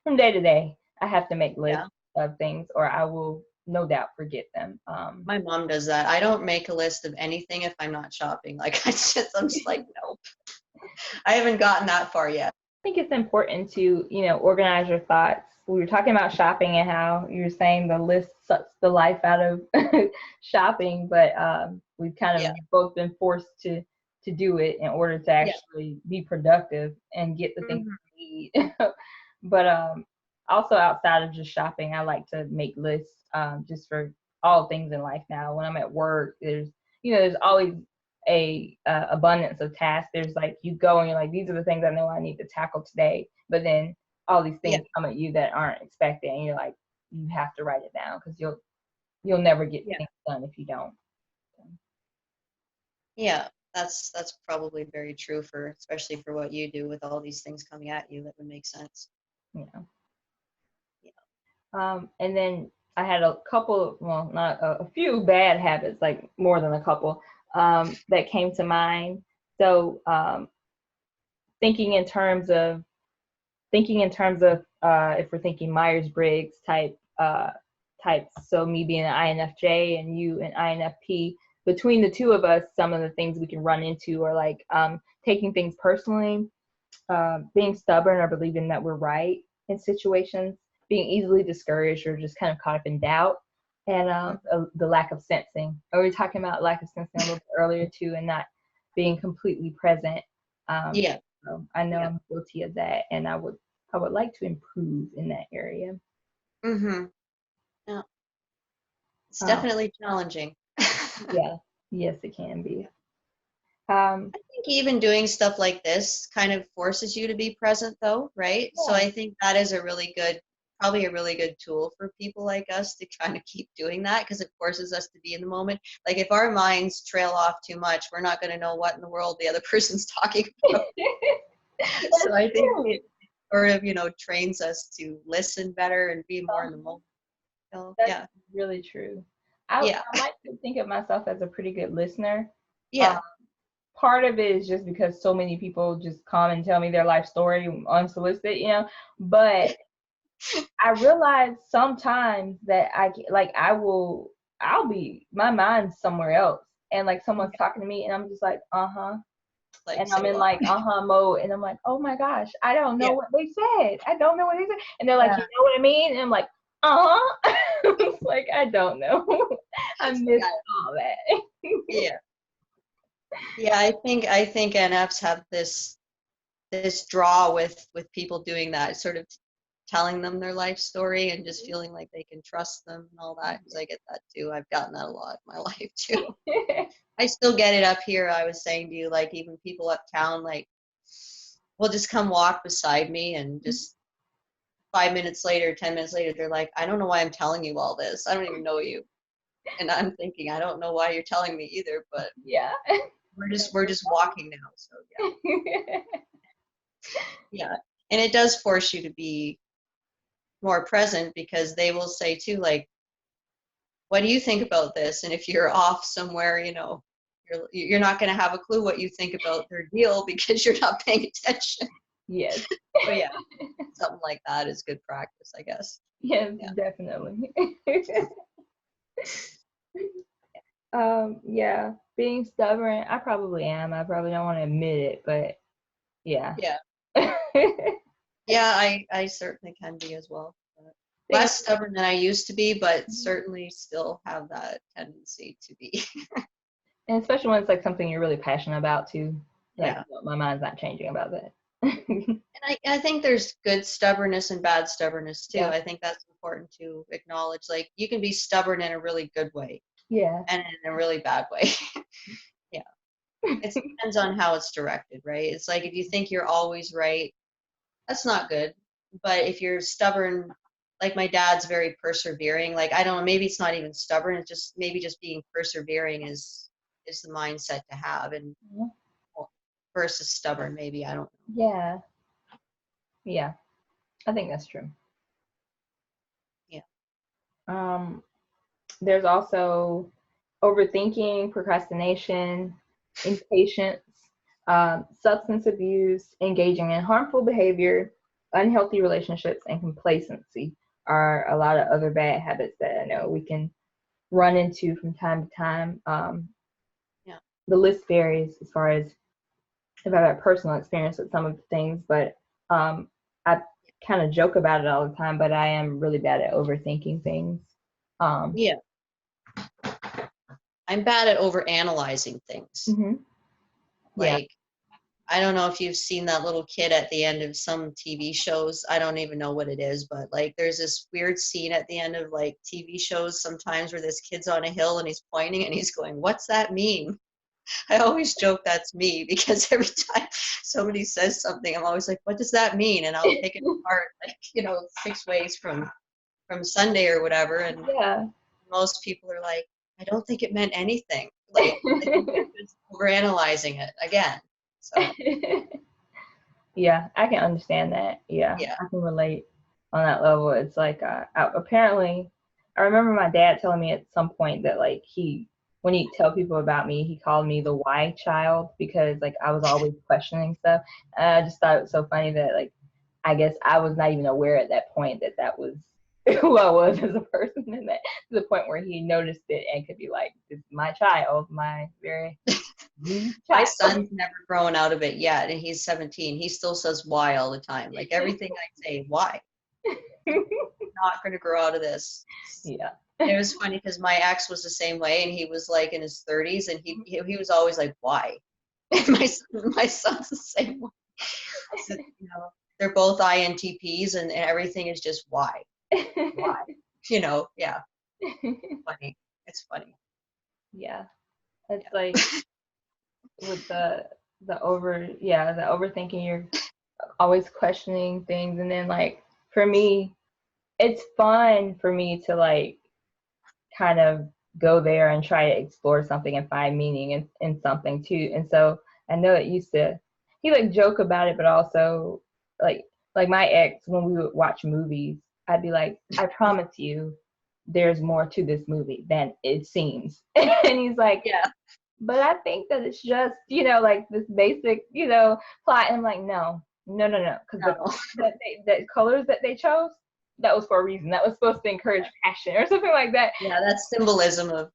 from day to day, I have to make lists of things or I will no doubt forget them. My mom does that. I don't make a list of anything if I'm not shopping. Like I'm just like, nope. I haven't gotten that far yet. I think it's important to, organize your thoughts. We were talking about shopping and how you were saying the list sucks the life out of shopping, but we've kind of both been forced to do it in order to actually be productive and get the things we need. But also outside of just shopping, I like to make lists just for all things in life now. When I'm at work, there's always a abundance of tasks. There's like you go and you're like, these are the things I know I need to tackle today, but then all these things come at you that aren't expected, and you're like, you have to write it down because you'll never get things done if you don't. Yeah, that's probably very true especially for what you do with all these things coming at you. That would make sense. And then I had a couple, well, not a few bad habits, like more than a couple, that came to mind. So thinking in terms of if we're thinking Myers-Briggs types, so me being an INFJ and you an INFP, between the two of us, some of the things we can run into are like taking things personally, being stubborn or believing that we're right in situations, being easily discouraged or just kind of caught up in doubt, and the lack of sensing. We were talking about lack of sensing a little bit earlier too, and not being completely present. So I know I'm guilty of that, and I would like to improve in that area. Yeah. It's definitely challenging. Yes, it can be. I think even doing stuff like this kind of forces you to be present though, right? So I think that is probably a really good tool for people like us to kind of keep doing that, because it forces us to be in the moment. Like if our minds trail off too much, we're not going to know what in the world the other person's talking about. So I think it sort of, trains us to listen better and be more in the moment. So, that's really true. I like to think of myself as a pretty good listener. Part of it is just because so many people just come and tell me their life story unsolicited, but I realize sometimes that I'll be, my mind's somewhere else, and like someone's talking to me and I'm just like, like, and I'm in like mode, and I'm like, oh my gosh, I don't know what they said. I don't know what they said. And they're like, you know what I mean? And I'm like, It's like, I don't know. I missed all that. Yeah, I think NFs have this draw with people doing that, sort of telling them their life story and just feeling like they can trust them and all that, because I get that too. I've gotten that a lot in my life too. I still get it up here. I was saying to you, like even people uptown, like will just come walk beside me and just 5 minutes later, 10 minutes later, they're like, I don't know why I'm telling you all this. I don't even know you. And I'm thinking, I don't know why you're telling me either, but we're just walking now. So yeah. And it does force you to be more present, because they will say too, like, what do you think about this? And if you're off somewhere, you're not going to have a clue what you think about their deal because you're not paying attention. Yes. So yeah, something like that is good practice, I guess. Yes, definitely. Being stubborn, I probably am. I probably don't want to admit it, but yeah. I certainly can be as well. Less stubborn than I used to be, but certainly still have that tendency to be. And especially when it's like something you're really passionate about too. Like, Yeah. my mind's not changing about that. And I think there's good stubbornness and bad stubbornness too. Yeah. I think that's important to acknowledge. Like you can be stubborn in a really good way Yeah. and in a really bad way. Yeah. It depends on how it's directed, right? It's like if you think you're always right, that's not good. But if you're stubborn, like my dad's very persevering, like I don't know, maybe it's not even stubborn, it's just maybe just being persevering is the mindset to have and versus stubborn, maybe. I don't know. Yeah. Yeah. I think that's true. Yeah. There's also overthinking, procrastination, impatience, substance abuse, engaging in harmful behavior, unhealthy relationships, and complacency are a lot of other bad habits that I know we can run into from time to time. Yeah. The list varies as far as if I've had personal experience with some of the things, but I kind of joke about it all the time, but I am really bad at overthinking things. Yeah. I'm bad at over analyzing things. Mm-hmm. Yeah. Like, I don't know if you've seen that little kid at the end of some TV shows. I don't even know what it is, but like there's this weird scene at the end of like TV shows sometimes where this kid's on a hill and he's pointing and he's going, "What's that mean?" I always joke that's me because every time somebody says something, I'm always like, "What does that mean?" And I'll pick it apart, like, 6 ways from Sunday or whatever. And Yeah. most people are like, "I don't think it meant anything." Like, I think they're just overanalyzing it again. So Yeah, I can understand that. Yeah, yeah. I can relate on that level. It's like apparently, I remember my dad telling me at some point that like when he tell people about me, he called me the why child because like I was always questioning stuff. And I just thought it was so funny that like I guess I was not even aware at that point that that was who I was as a person, and that to the point where he noticed it and could be like, "This is my child, my very unique My child." son's never grown out of it yet, and he's 17. He still says why all the time. Like everything I say, why? Not going to grow out of this. Yeah. It was funny because my ex was the same way, and he was like in his 30s, and he was always like, why? And my son's the same way. So, they're both INTPs, and everything is just why? Why? Yeah. Funny. It's funny. Yeah. It's Yeah. like with the overthinking, you're always questioning things, and then like for me, it's fun for me to like kind of go there and try to explore something and find meaning in something too. And so I know it used to he like joke about it, but also like my ex, when we would watch movies, I'd be like, I promise you there's more to this movie than it seems. And he's like, Yeah. but I think that it's just, like this basic, plot. And I'm like, no. Because the colors that they chose, that was for a reason. That was supposed to encourage passion or something like that. Yeah, that's symbolism of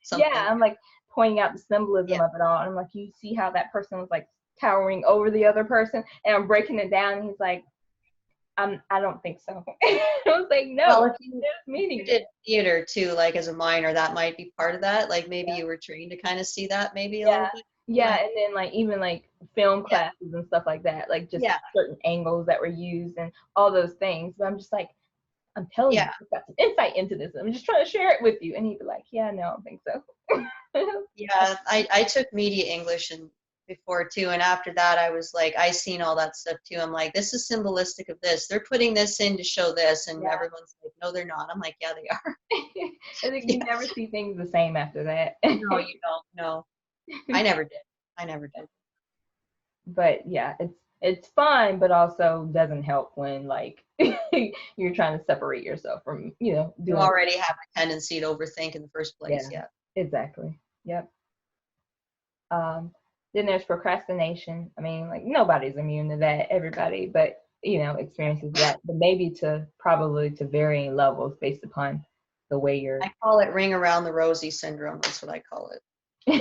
something. Yeah, I'm like pointing out the symbolism of it all. And I'm like, you see how that person was like towering over the other person, and I'm breaking it down. And he's like, I don't think so. I was like, no, Well, if you there's meaning. did theater too, like as a minor, that might be part of that. Like maybe you were trained to kind of see that maybe a little bit. Yeah, and then like even like film Yeah. classes and stuff like that, like just Yeah. certain angles that were used and all those things. But I'm just like, I'm telling you, I've got some insight into this. I'm just trying to share it with you. And he'd be like, yeah, no, I don't think so. Yeah, I took media English and before too, and after that I was like, I seen all that stuff too. I'm like, this is symbolistic of this. They're putting this in to show this, and everyone's like, no, they're not. I'm like, yeah, they are. I think you never see things the same after that. No, you don't. No, I never did. But yeah, it's fun, but also doesn't help when like you're trying to separate yourself from You doing. already have a tendency to overthink in the first place. Yeah. Exactly. Yep. Then there's procrastination. I mean, like nobody's immune to that. Everybody, but experiences that, but maybe probably to varying levels based upon the way you're. I call it ring around the rosy syndrome. That's what I call it. I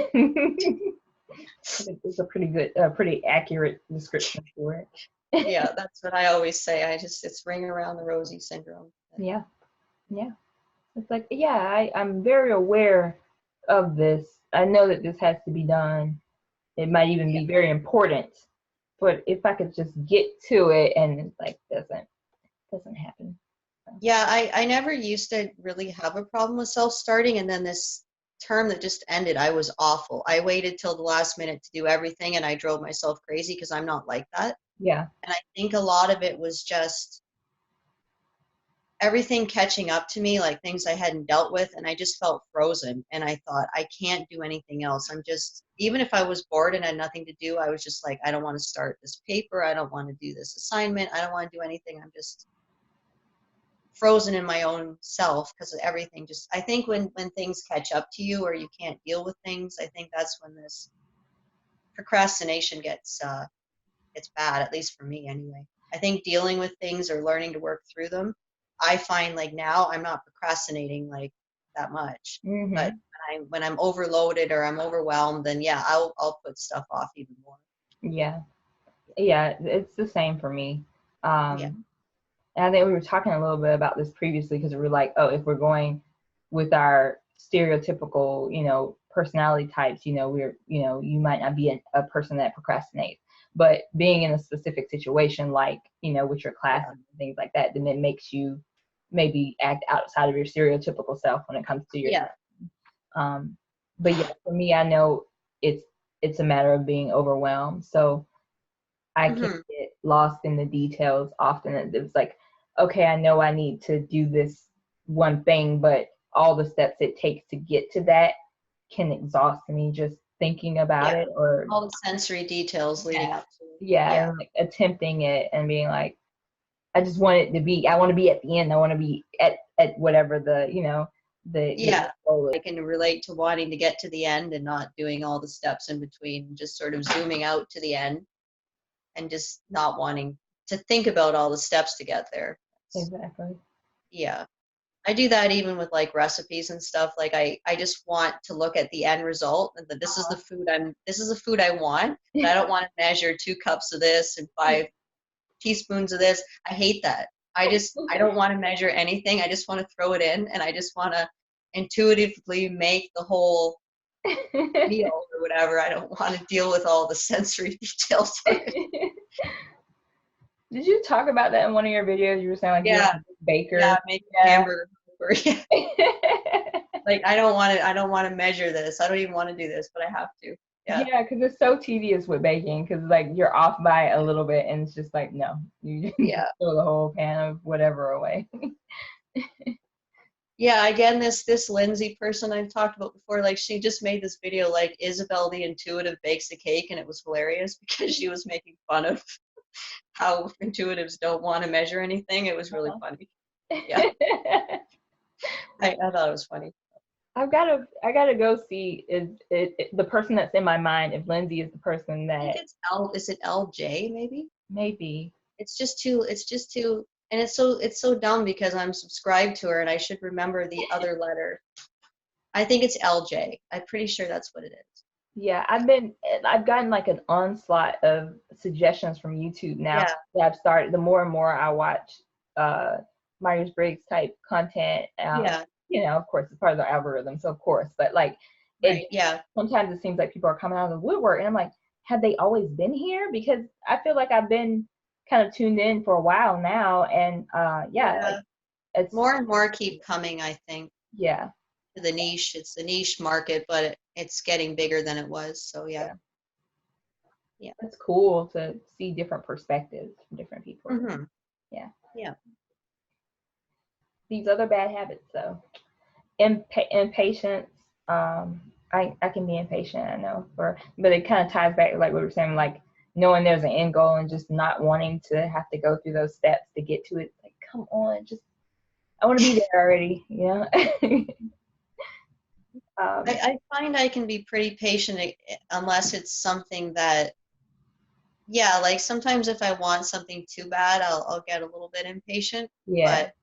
think it's a pretty accurate description for it. Yeah, that's what I always say. It's ring around the rosy syndrome. Yeah. It's like, I'm very aware of this. I know that this has to be done. It might even be very important, but if I could just get to it, and it's like doesn't happen. So. Yeah, I never used to really have a problem with self-starting, and then this term that just ended, I was awful. I waited till the last minute to do everything, and I drove myself crazy because I'm not like that. Yeah. And I think a lot of it was just everything catching up to me, like things I hadn't dealt with, and I just felt frozen. And I thought, I can't do anything else. I'm just, even if I was bored and had nothing to do, I was just like, I don't want to start this paper. I don't want to do this assignment. I don't want to do anything. I'm just frozen in my own self because everything just, I think when things catch up to you or you can't deal with things, I think that's when this procrastination gets bad, at least for me anyway. I think dealing with things or learning to work through them, I find like now I'm not procrastinating like that much. Mm-hmm. But when I'm overloaded or I'm overwhelmed, then yeah, I'll put stuff off even more. Yeah, it's the same for me. Yeah. And I think we were talking a little bit about this previously because we were like, oh, if we're going with our stereotypical, personality types, you might not be a person that procrastinates. But being in a specific situation, like, with your classes and things like that, then it makes you maybe act outside of your stereotypical self when it comes to your but yeah, for me, I know it's a matter of being overwhelmed. So I can get lost in the details often. It's like, okay, I know I need to do this one thing, but all the steps it takes to get to that can exhaust me just thinking about it, or all the sensory details leading up to it. And like attempting it and being like, I just want it to be, I want to be at the end. I want to be at whatever the goal is. I can relate to wanting to get to the end and not doing all the steps in between, just sort of zooming out to the end and just not wanting to think about all the steps to get there. Exactly. Yeah. I do that even with like recipes and stuff. Like I just want to look at the end result and that this is the food I want. But I don't want to measure 2 cups of this and 5 teaspoons of this. I hate that. I don't want to measure anything. I just want to throw it in and I just want to intuitively make the whole meal or whatever. I don't want to deal with all the sensory details of it. Did you talk about that in one of your videos? You were saying like you're a baker. Yeah, making hamburger. Like I don't want to measure this. I don't even want to do this, but I have to. Yeah, because it's so tedious with baking because like you're off by a little bit and it's just like no, you just throw the whole pan of whatever away. Yeah, again, this Lindsey person I've talked about before, like she just made this video like Isabel the Intuitive bakes a cake, and it was hilarious because she was making fun of how intuitives don't want to measure anything. It was really funny. Yeah. I thought it was funny. I gotta go see is the person that's in my mind, if Lindsey is the person that. I think is it LJ maybe? Maybe. It's just too and it's so dumb because I'm subscribed to her and I should remember the other letter. I think it's LJ. I'm pretty sure that's what it is. Yeah, I've gotten like an onslaught of suggestions from YouTube now that I've started. The more and more I watch Myers-Briggs type content, of course it's part of the algorithm, so of course, but like sometimes it seems like people are coming out of the woodwork and I'm like, have they always been here? Because I feel like I've been kind of tuned in for a while now, and like it's more and more keep coming, I think. Yeah. The niche, it's the niche market, but it's getting bigger than it was, so yeah. It's cool to see different perspectives from different people. Yeah. These other bad habits though, impatience. I can be impatient, I know, but it kind of ties back to like what we were saying, like knowing there's an end goal and just not wanting to have to go through those steps to get to it. Like, come on, I want to be there already, I find I can be pretty patient unless it's something that, like sometimes if I want something too bad, I'll get a little bit impatient. But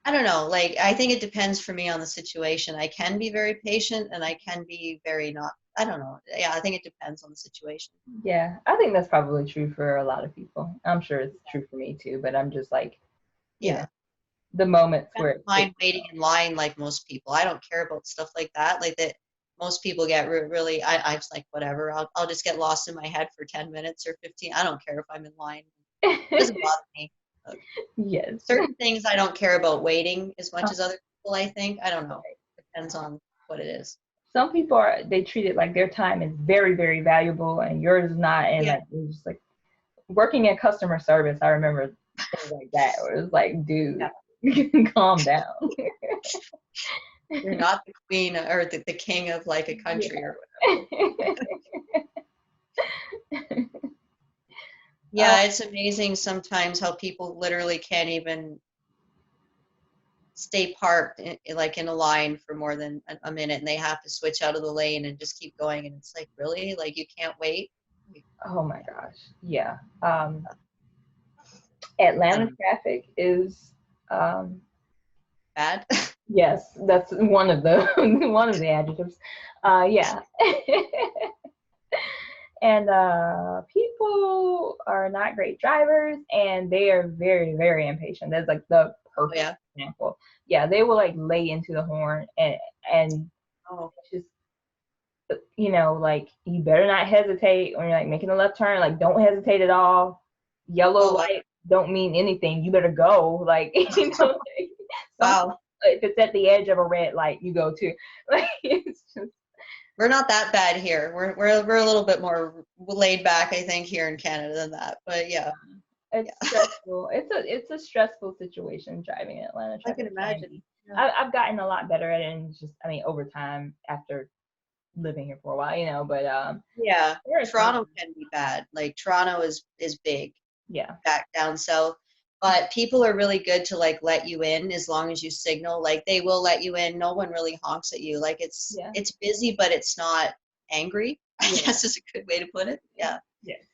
I don't know, like I think it depends for me on the situation. I can be very patient and I can be very not. I don't know. Yeah, I think it depends on the situation. Yeah, I think that's probably true for a lot of people. I'm sure it's true for me too, but I'm just like, the moments I don't where mind waiting in line like most people. I don't care about stuff like that. Like that, most people get really. I was like, whatever. I'll just get lost in my head for 10 minutes or 15. I don't care if I'm in line. It doesn't bother me. yes. Certain things I don't care about waiting as much as other people. I think I don't know. Depends on what it is. Some people they treat it like their time is very, very valuable and yours is not, and Yeah. like it's just like working in customer service. I remember things like that where it was like, dude, calm down. You're not the queen or the king of like a country or whatever. Yeah, it's amazing sometimes how people literally can't even stay parked like in a line for more than a minute, and they have to switch out of the lane and just keep going. And it's like, really? Like you can't wait? Oh my gosh. Yeah. Atlanta traffic is Bad. yes, that's one of the one of the adjectives. Yeah. And people are not great drivers and they are very, very impatient. That's like the perfect example. Yeah, they will like lay into the horn and just, you know, like you better not hesitate when you're like making a left turn. Like don't hesitate at all. Yellow light don't mean anything. You better go. Like you know, like, Wow. if it's at the edge of a red light, you go too. Like it's just. We're not that bad here. We're a little bit more laid back, I think, here in Canada than that. But yeah. It's stressful. It's a stressful situation driving in Atlanta I traffic. can imagine. I've gotten a lot better at it, and just I mean over time after living here for a while, you know. But yeah, Toronto can be bad. Like Toronto is big. Yeah. Back down south, but people are really good to like let you in as long as you signal. Like they will let you in. No one really honks at you. Like it's busy, but it's not angry. I guess is a good way to put it. Yeah. Yes.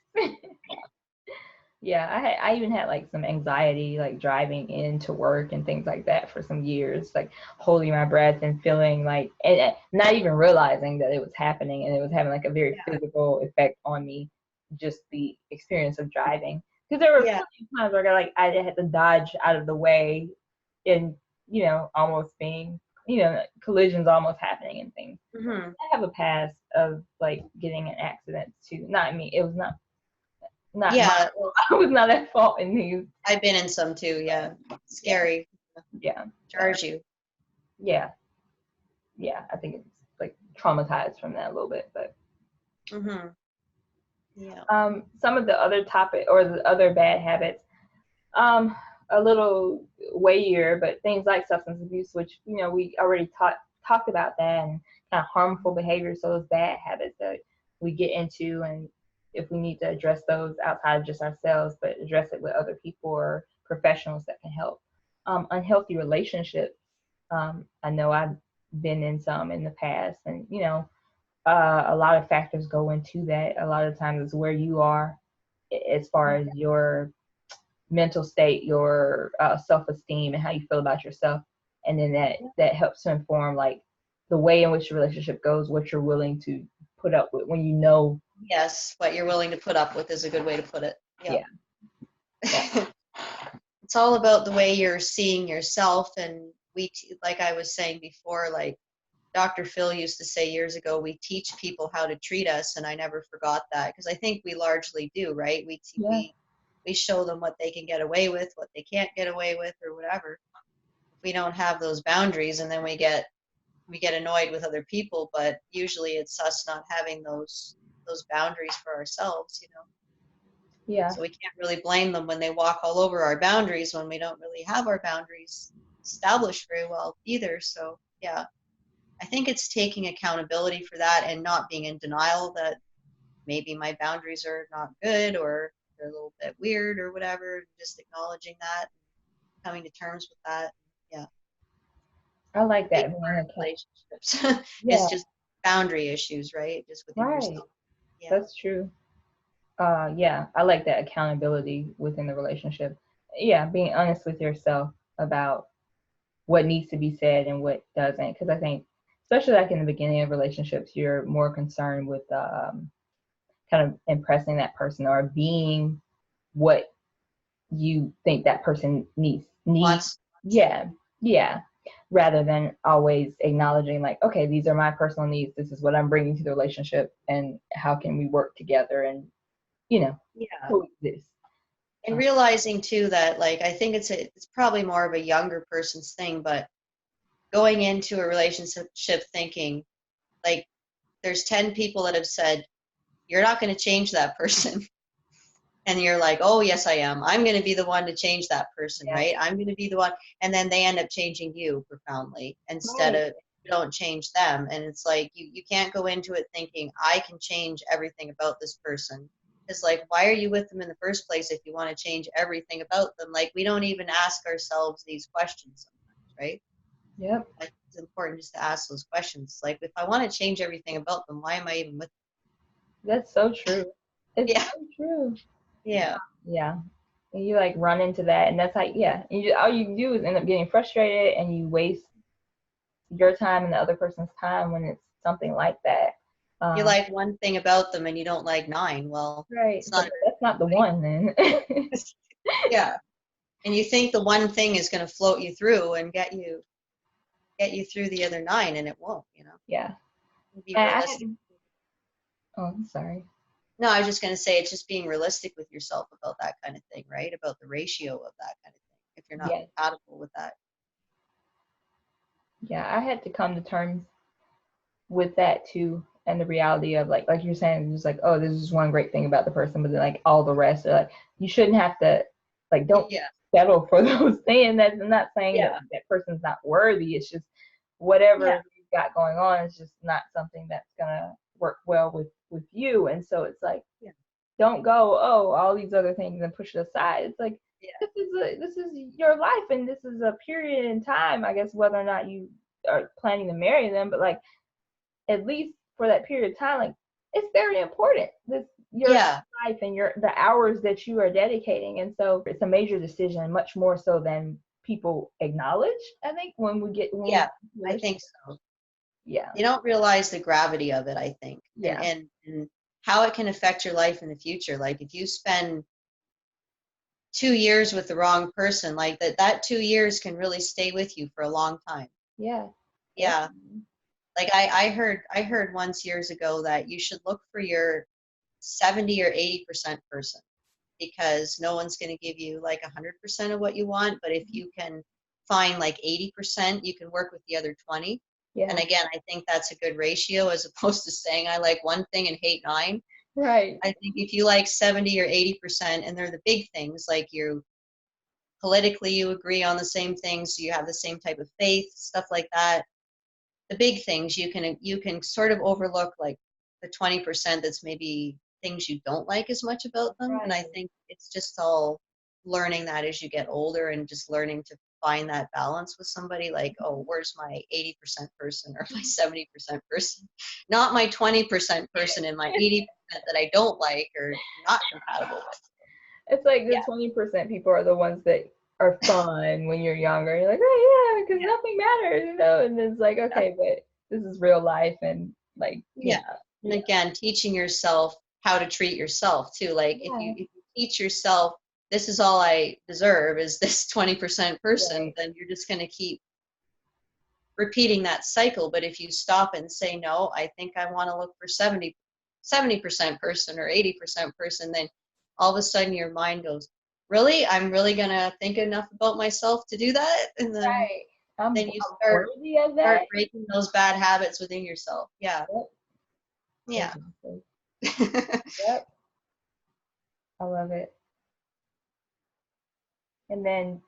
Yeah, I even had like some anxiety like driving into work and things like that for some years, like holding my breath and feeling like, and not even realizing that it was happening, and it was having like a very physical effect on me, just the experience of driving. Because there were plenty of times where I had to dodge out of the way, and you know, almost being, you know, collisions almost happening and things. Mm-hmm. I have a past of like getting in accidents too. Not me. It was not yeah. I was not at fault in these. I've been in some too. Yeah. Scary. Yeah. Charge you. Yeah. Yeah. I think it's like traumatized from that a little bit, but. Mm-hmm. Yeah. Some of the other topic or the other bad habits, a little weightier, but things like substance abuse, which, you know, we already talked about that, and kind of harmful behaviors, so those bad habits that we get into, and if we need to address those outside of just ourselves, but address it with other people or professionals that can help. Unhealthy relationships. I know I've been in some in the past, and, you know, a lot of factors go into that. A lot of times it's where you are as far as your mental state, your self-esteem, and how you feel about yourself. And then that helps to inform like the way in which your relationship goes, what you're willing to put up with when you know. Yes, what you're willing to put up with is a good way to put it. Yeah. It's all about the way you're seeing yourself. And like I was saying before, like Dr. Phil used to say years ago, we teach people how to treat us, and I never forgot that, because I think we largely do, right? We show them what they can get away with, what they can't get away with, or whatever. If we don't have those boundaries, and then we get annoyed with other people, but usually it's us not having those boundaries for ourselves, you know. Yeah. So we can't really blame them when they walk all over our boundaries when we don't really have our boundaries established very well either. So yeah. I think it's taking accountability for that and not being in denial that maybe my boundaries are not good or they're a little bit weird or whatever. Just acknowledging that, coming to terms with that. Yeah. I like that. Relationships. It's just boundary issues, right? Just within yourself. Yeah. That's true. Yeah, I like that accountability within the relationship. Yeah, being honest with yourself about what needs to be said and what doesn't. Because I think, especially like in the beginning of relationships, you're more concerned with kind of impressing that person or being what you think that person needs. Yeah, yeah. Rather than always acknowledging, like, okay, these are my personal needs. This is what I'm bringing to the relationship, and how can we work together and, Yeah. coexist. And realizing too that, like, I think it's probably more of a younger person's thing, but going into a relationship thinking like there's 10 people that have said you're not going to change that person. And you're like, oh yes I am, I'm going to be the one to change that person, Yeah. right? I'm going to be the one. And then they end up changing you profoundly instead Right. of you don't change them. And it's like you can't go into it thinking I can change everything about this person. It's like, why are you with them in the first place if you want to change everything about them? Like, we don't even ask ourselves these questions sometimes, right? Yep. Like, it's important just to ask those questions. Like, if I want to change everything about them, why am I even with That's so true. them? It's Yeah. so true. Yeah. Yeah. And you like run into that, and that's like, yeah. All you do is end up getting frustrated, and you waste your time and the other person's time when it's something like that. You like one thing about them and you don't like nine. Well, Right. it's So not, that's not the one then. yeah. And you think the one thing is going to float you through and get you through the other nine, and it won't, you know. Yeah. Be And realistic. oh, I'm sorry. No, I was just going to say it's just being realistic with yourself about that kind of thing, right? About the ratio of that kind of thing. If you're not Yeah. compatible with that. Yeah. I had to come to terms with that too, and the reality of like you're saying, just like, oh, this is one great thing about the person, but then like all the rest are like, you shouldn't have to, like, don't Yeah. settle for those things. That's not saying Yeah. that person's not worthy. It's just Yeah. whatever you've got going on is just not something that's gonna work well with you. And so it's like, Yeah. don't go, oh, all these other things and push it aside. It's like, Yeah. this is your life, and this is a period in time, I guess, whether or not you are planning to marry them, but like, at least for that period of time, like, it's very important, this your Yeah. life and the hours that you are dedicating. And so it's a major decision, much more so than people acknowledge, I think, Yeah. I think so. Yeah. You don't realize the gravity of it, I think, Yeah. and how it can affect your life in the future. Like, if you spend 2 years with the wrong person, like that 2 years can really stay with you for a long time. Yeah. Yeah. Like, I heard once years ago that you should look for your 70 or 80% person, because no one's going to give you like 100% of what you want, but if you can find like 80%, you can work with the other 20. And Yeah. again, I think that's a good ratio, as opposed to saying I like one thing and hate nine. Right. I think if you like 70 or 80%, and they're the big things, like politically you agree on the same things, so you have the same type of faith, stuff like that. The big things you can sort of overlook, like the 20% that's maybe things you don't like as much about them. And I Right. think it's just all learning that as you get older, and just learning to find that balance with somebody, like, oh, where's my 80% person or my 70% person, not my 20% person and my 80% that I don't like or not compatible with. It's like the Yeah. 20% people are the ones that are fun when you're younger. You're like, oh yeah, because Yeah. nothing matters. And it's like, okay, but this is real life, and like, Yeah. And again, teaching yourself how to treat yourself too. Like, if Yeah. you teach yourself, this is all I deserve is this 20% person, Right. then you're just going to keep repeating that cycle. But if you stop and say, no, I think I want to look for 70% person or 80% person, then all of a sudden your mind goes, really? I'm really going to think enough about myself to do that? And then Right. I'm you worthy of start that. breaking those bad habits within yourself. Yeah. Yep. Yeah. Exactly. Yep. I love it. And then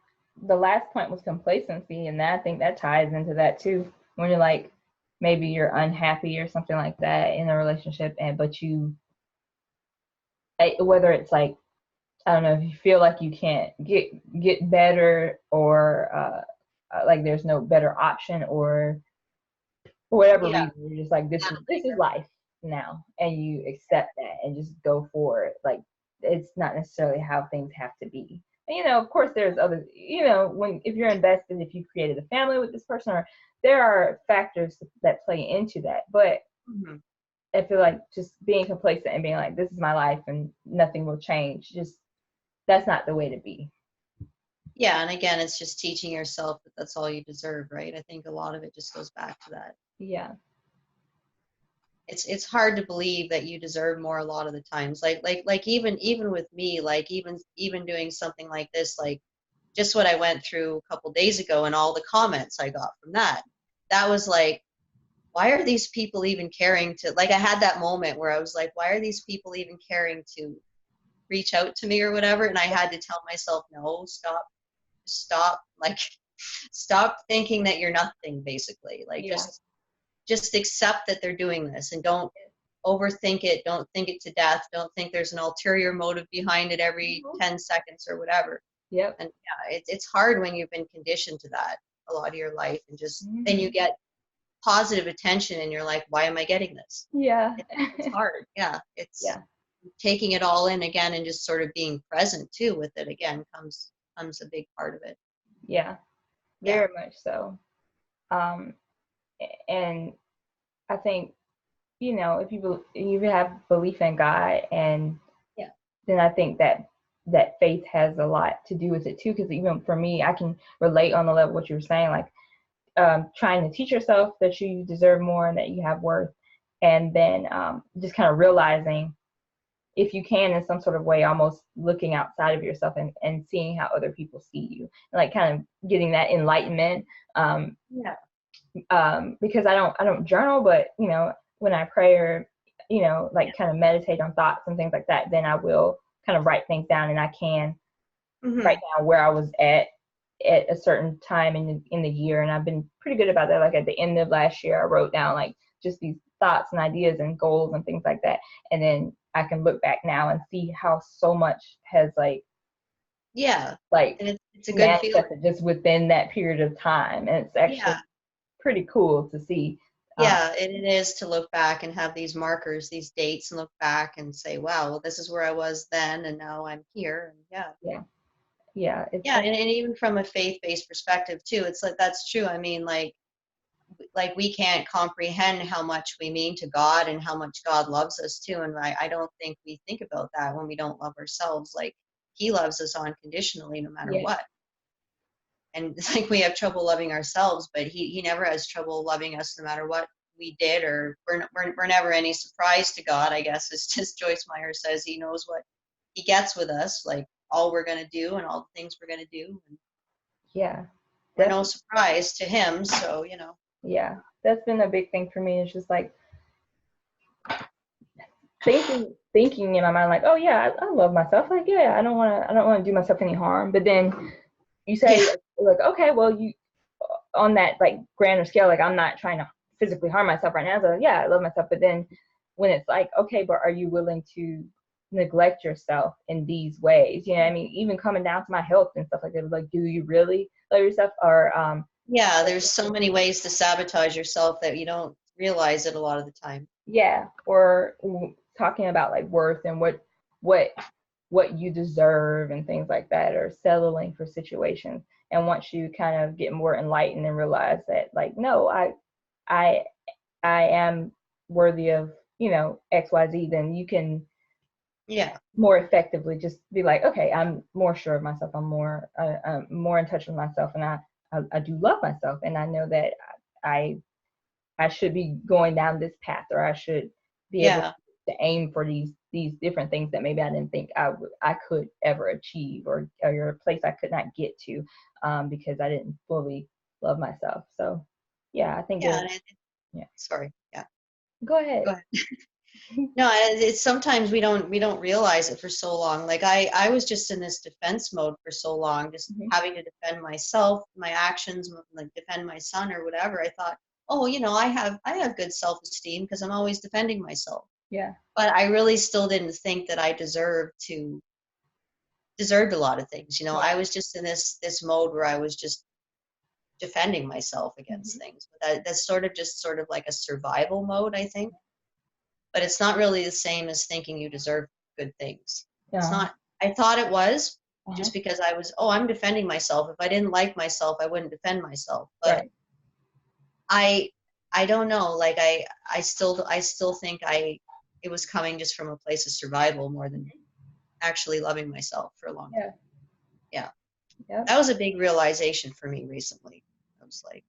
the last point was complacency, and I think that ties into that too. When you're like, maybe you're unhappy or something like that in a relationship, and but whether it's like, I don't know, if you feel like you can't get better, or like there's no better option, or for whatever Yeah. reason, you're just like, this is life now, and you accept that and just go for it. Like, it's not necessarily how things have to be. And, of course, there's other, if you're invested, if you created a family with this person, or there are factors that play into that. But Mm-hmm. I feel like just being complacent and being like, this is my life and nothing will change, just, that's not the way to be. Yeah, and again, it's just teaching yourself that that's all you deserve, right? I think a lot of it just goes back to that. Yeah. It's hard to believe that you deserve more a lot of the times. Like even with me, like even doing something like this, like just what I went through a couple days ago and all the comments I got from that. That was like, why are these people even caring to, like, I had that moment where I was like, why are these people even caring to reach out to me or whatever? And I had to tell myself, no, stop, like, stop thinking that you're nothing, basically. Like, Yeah. just accept that they're doing this and don't overthink it. Don't think it to death. Don't think there's an ulterior motive behind it every 10 seconds or whatever. Yep. And yeah, it's hard when you've been conditioned to that a lot of your life, and just then you get positive attention and you're like, why am I getting this? Yeah. It's hard. Yeah. It's Yeah. taking it all in again and just sort of being present too with it again comes a big part of it. Yeah. Yeah. Very much so. And I think, if you have belief in God, and Yeah. then I think that faith has a lot to do with it too. Because even for me, I can relate on the level what you were saying, like trying to teach yourself that you deserve more and that you have worth, and then just kind of realizing, if you can, in some sort of way, almost looking outside of yourself and seeing how other people see you, and like kind of getting that enlightenment. Yeah. Because I don't journal, but when I pray, or like kind of meditate on thoughts and things like that, then I will kind of write things down, and I can write down where I was at a certain time in the year. And I've been pretty good about that. Like at the end of last year, I wrote down like just these thoughts and ideas and goals and things like that, and then I can look back now and see how so much has like and it's a good feeling. manifested just within that period of time, and it's actually pretty cool to see. Yeah, and it is to look back and have these markers, these dates, and look back and say, wow, well, this is where I was then, and now I'm here. And and even from a faith-based perspective too, it's like, that's true. I mean, like we can't comprehend how much we mean to God and how much God loves us too. And I don't think we think about that when we don't love ourselves. Like, he loves us unconditionally no matter what. And it's like we have trouble loving ourselves, but he never has trouble loving us no matter what we did, or we're never any surprise to God, I guess. It's just, Joyce Meyer says, he knows what he gets with us, like all we're going to do and all the things we're going to do. And we're no surprise to him. So, Yeah, that's been a big thing for me. It's just like thinking in my mind, like, oh yeah, I love myself. Like, yeah, I don't want to do myself any harm. But then you say, like, okay, well, you on that like grander scale, like, I'm not trying to physically harm myself right now. So yeah, I love myself. But then when it's like, okay, but are you willing to neglect yourself in these ways? You know what I mean? Even coming down to my health and stuff like that. Like, do you really love yourself? Or there's so many ways to sabotage yourself that you don't realize it a lot of the time. Yeah, or talking about like worth and what you deserve and things like that, or settling for situations. And once you kind of get more enlightened and realize that, like, no, I am worthy of XYZ, then you can more effectively just be like, okay, I'm more sure of myself. I'm more in touch with myself, and I do love myself, and I know that I should be going down this path, or I should be able to aim for these different things that maybe I didn't think I could ever achieve, or a place I could not get to, because I didn't fully love myself. So I think sorry. Go ahead. No, it's sometimes we don't realize it for so long. Like I was just in this defense mode for so long, just having to defend myself, my actions, like defend my son or whatever. I thought, oh, I have good self-esteem because I'm always defending myself. Yeah. But I really still didn't think that I deserved a lot of things. I was just in this mode where I was just defending myself against things. But that's sort of like a survival mode, I think. But it's not really the same as thinking you deserve good things. It's not. I thought it was, just because I'm defending myself. If I didn't like myself, I wouldn't defend myself. But I don't know. Like I still think it was coming just from a place of survival more than actually loving myself for a long time. Yeah. Yep. That was a big realization for me recently. I was like,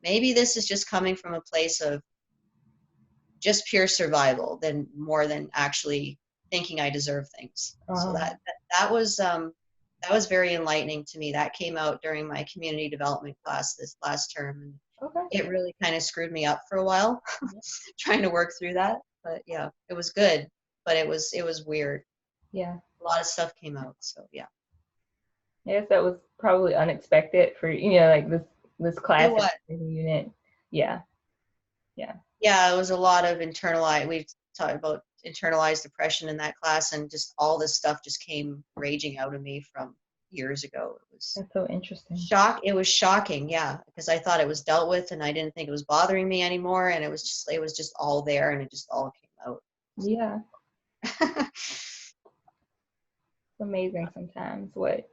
maybe this is just coming from a place of just pure survival than more than actually thinking I deserve things. So Uh, that was very enlightening to me. That came out during my community development class this last term, and okay. it really kind of screwed me up for a while trying to work through that. But yeah, it was good, but it was weird. Yeah. A lot of stuff came out, so yeah. Yes, that was probably unexpected for, like this It class was. unit. Yeah. Yeah. Yeah, it was a lot of internalized. We talked about internalized depression in that class, and just all this stuff just came raging out of me from years ago. It was That's so interesting. It was shocking, yeah, because I thought it was dealt with, and I didn't think it was bothering me anymore, and it was just all there, and it just all came out. Yeah. It's amazing sometimes what.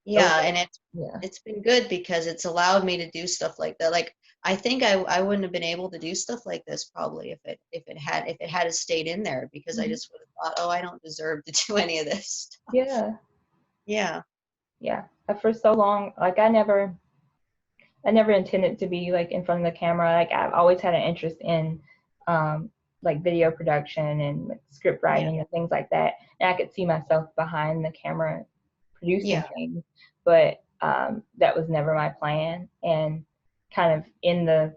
Yeah, and Yeah. it's been good because it's allowed me to do stuff like that. Like I think I wouldn't have been able to do stuff like this probably if it had stayed in there, because I Mhm. just would have thought, oh, I don't deserve to do any of this stuff. Yeah. Yeah. Yeah. For so long, like I never intended to be like in front of the camera. Like I've always had an interest in like video production and like, script Yeah. writing and things like that. And I could see myself behind the camera producing Yeah. things, but that was never my plan. And kind of in the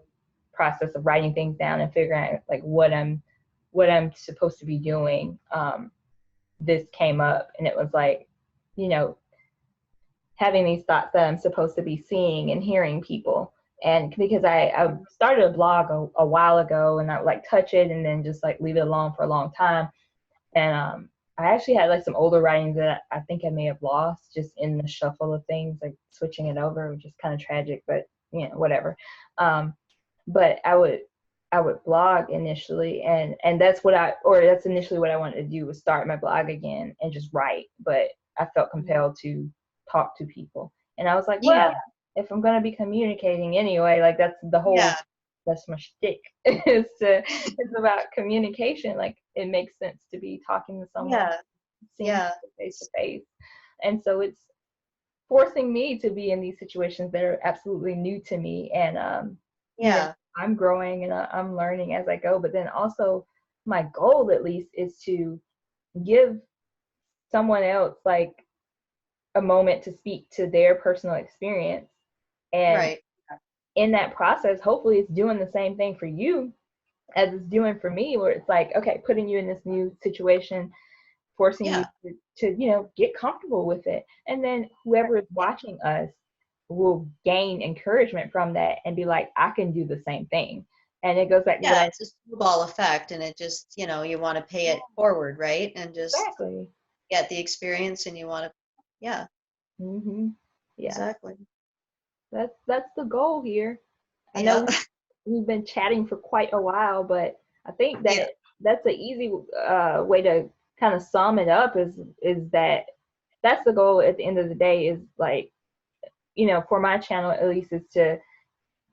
process of writing things down and figuring out like what I'm supposed to be doing, this came up, and it was like, you know, having these thoughts that I'm supposed to be seeing and hearing people. And because I started a blog a while ago, and I would like touch it and then just like leave it alone for a long time. And I actually had like some older writings that I think I may have lost just in the shuffle of things, like switching it over, which is kind of tragic, but whatever. But I would blog initially, and that's that's initially what I wanted to do, was start my blog again and just write. But I felt compelled to talk to people, and I was like, Yeah. well, if I'm gonna be communicating anyway, like Yeah. that's my shtick. It's about communication. Like it makes sense to be talking to someone, Yeah. seeing Yeah. people face to face, and so it's forcing me to be in these situations that are absolutely new to me. And Yeah. I'm growing and I'm learning as I go. But then also, my goal at least is to give someone else like a moment to speak to their personal experience. And Right. in that process, hopefully it's doing the same thing for you as it's doing for me, where it's like, okay, putting you in this new situation, forcing you Yeah. to get comfortable with it. And then whoever is watching us will gain encouragement from that and be like, I can do the same thing. And it goes back to what Yeah, I it's a snowball effect, and it just, you want to pay it forward, right? And just exactly. get the experience, and you want to, yeah, Yeah, exactly. that's the goal here. I know Yeah. we've been chatting for quite a while, but I think Yeah. that that's an easy way to kind of sum it up, is that that's the goal at the end of the day, is like, for my channel at least, is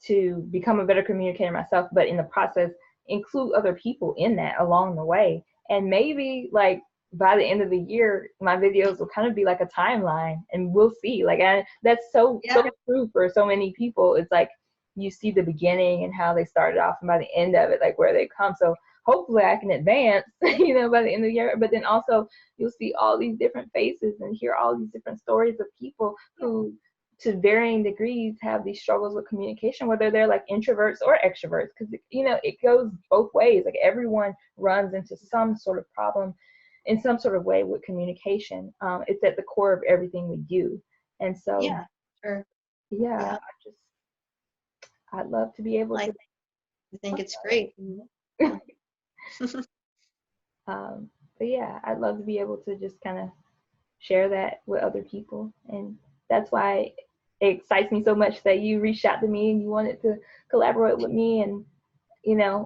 to become a better communicator myself, but in the process include other people in that along the way. And maybe like by the end of the year, my videos will kind of be like a timeline, and we'll see. Like that's so Yeah. true for so many people. It's like you see the beginning and how they started off, and by the end of it, like where they come. So hopefully I can advance, by the end of the year. But then also you'll see all these different faces and hear all these different stories of people who, to varying degrees, have these struggles with communication, whether they're like introverts or extroverts, because it goes both ways. Like everyone runs into some sort of problem in some sort of way with communication. It's at the core of everything we do. And so Yeah. Sure. yeah, Yeah. I'd love to be able to I think talk it's great. about it. But yeah, I'd love to be able to just kind of share that with other people. And that's why it excites me so much that you reached out to me and you wanted to collaborate with me. And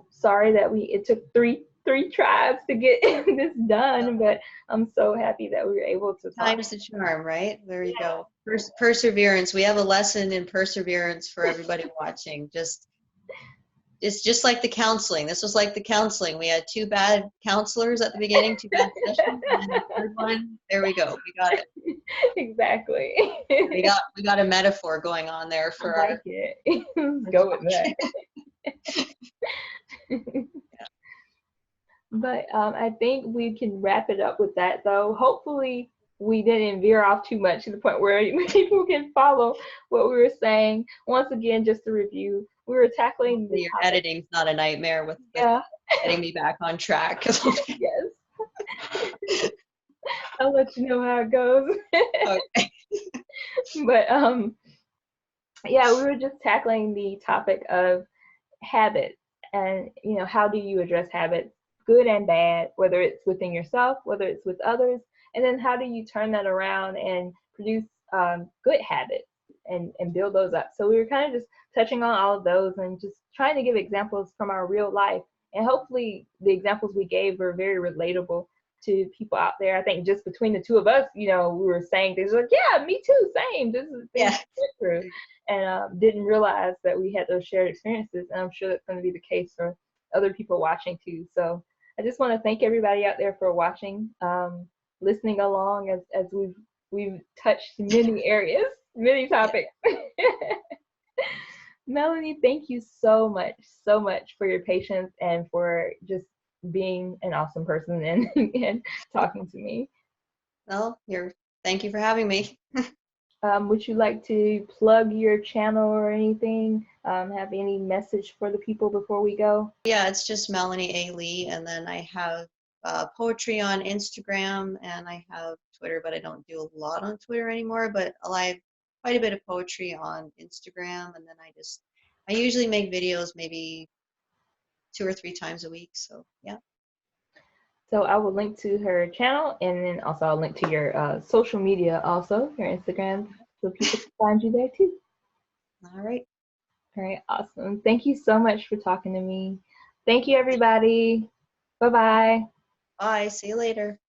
sorry that it took three tries to get this done, but I'm so happy that we were able to talk. Time's the charm, right? There you go. Perseverance. We have a lesson in perseverance for everybody watching. Just it's just like the counseling. This was like the counseling. We had 2 bad counselors at the beginning, 2 bad sessions, and then the third one, there we go. We got it. Exactly. We got a metaphor going on there for I like it. Let's go with that. But I think we can wrap it up with that, though. Hopefully, we didn't veer off too much to the point where people can follow what we were saying. Once again, just to review, we were tackling the your editing's not a nightmare with getting me back on track. Yes. I'll let you know how it goes. Okay. But yeah, we were just tackling the topic of habits, and how do you address habits, good and bad, whether it's within yourself, whether it's with others, and then how do you turn that around and produce good habits and build those up. So we were kind of just touching on all of those and just trying to give examples from our real life, and hopefully the examples we gave were very relatable to people out there. I think just between the two of us, we were saying things like, yeah, me too, same, this is things true, and didn't realize that we had those shared experiences, and I'm sure that's going to be the case for other people watching too. So I just want to thank everybody out there for watching, listening along as we've touched many areas, many topics. Melanie, thank you so much for your patience and for just being an awesome person and talking to me. Well, thank you for having me. Would you like to plug your channel or anything? Have any message for the people before we go? Yeah, it's just Melanie Eilidh, and then I have poetry on Instagram, and I have Twitter, but I don't do a lot on Twitter anymore, but I have quite a bit of poetry on Instagram, and then I usually make videos maybe 2 or 3 times a week, so yeah. So I will link to her channel, and then also I'll link to your social media also, your Instagram, so people can find you there too. All right. All right, awesome. Thank you so much for talking to me. Thank you, everybody. Bye-bye. Bye. See you later.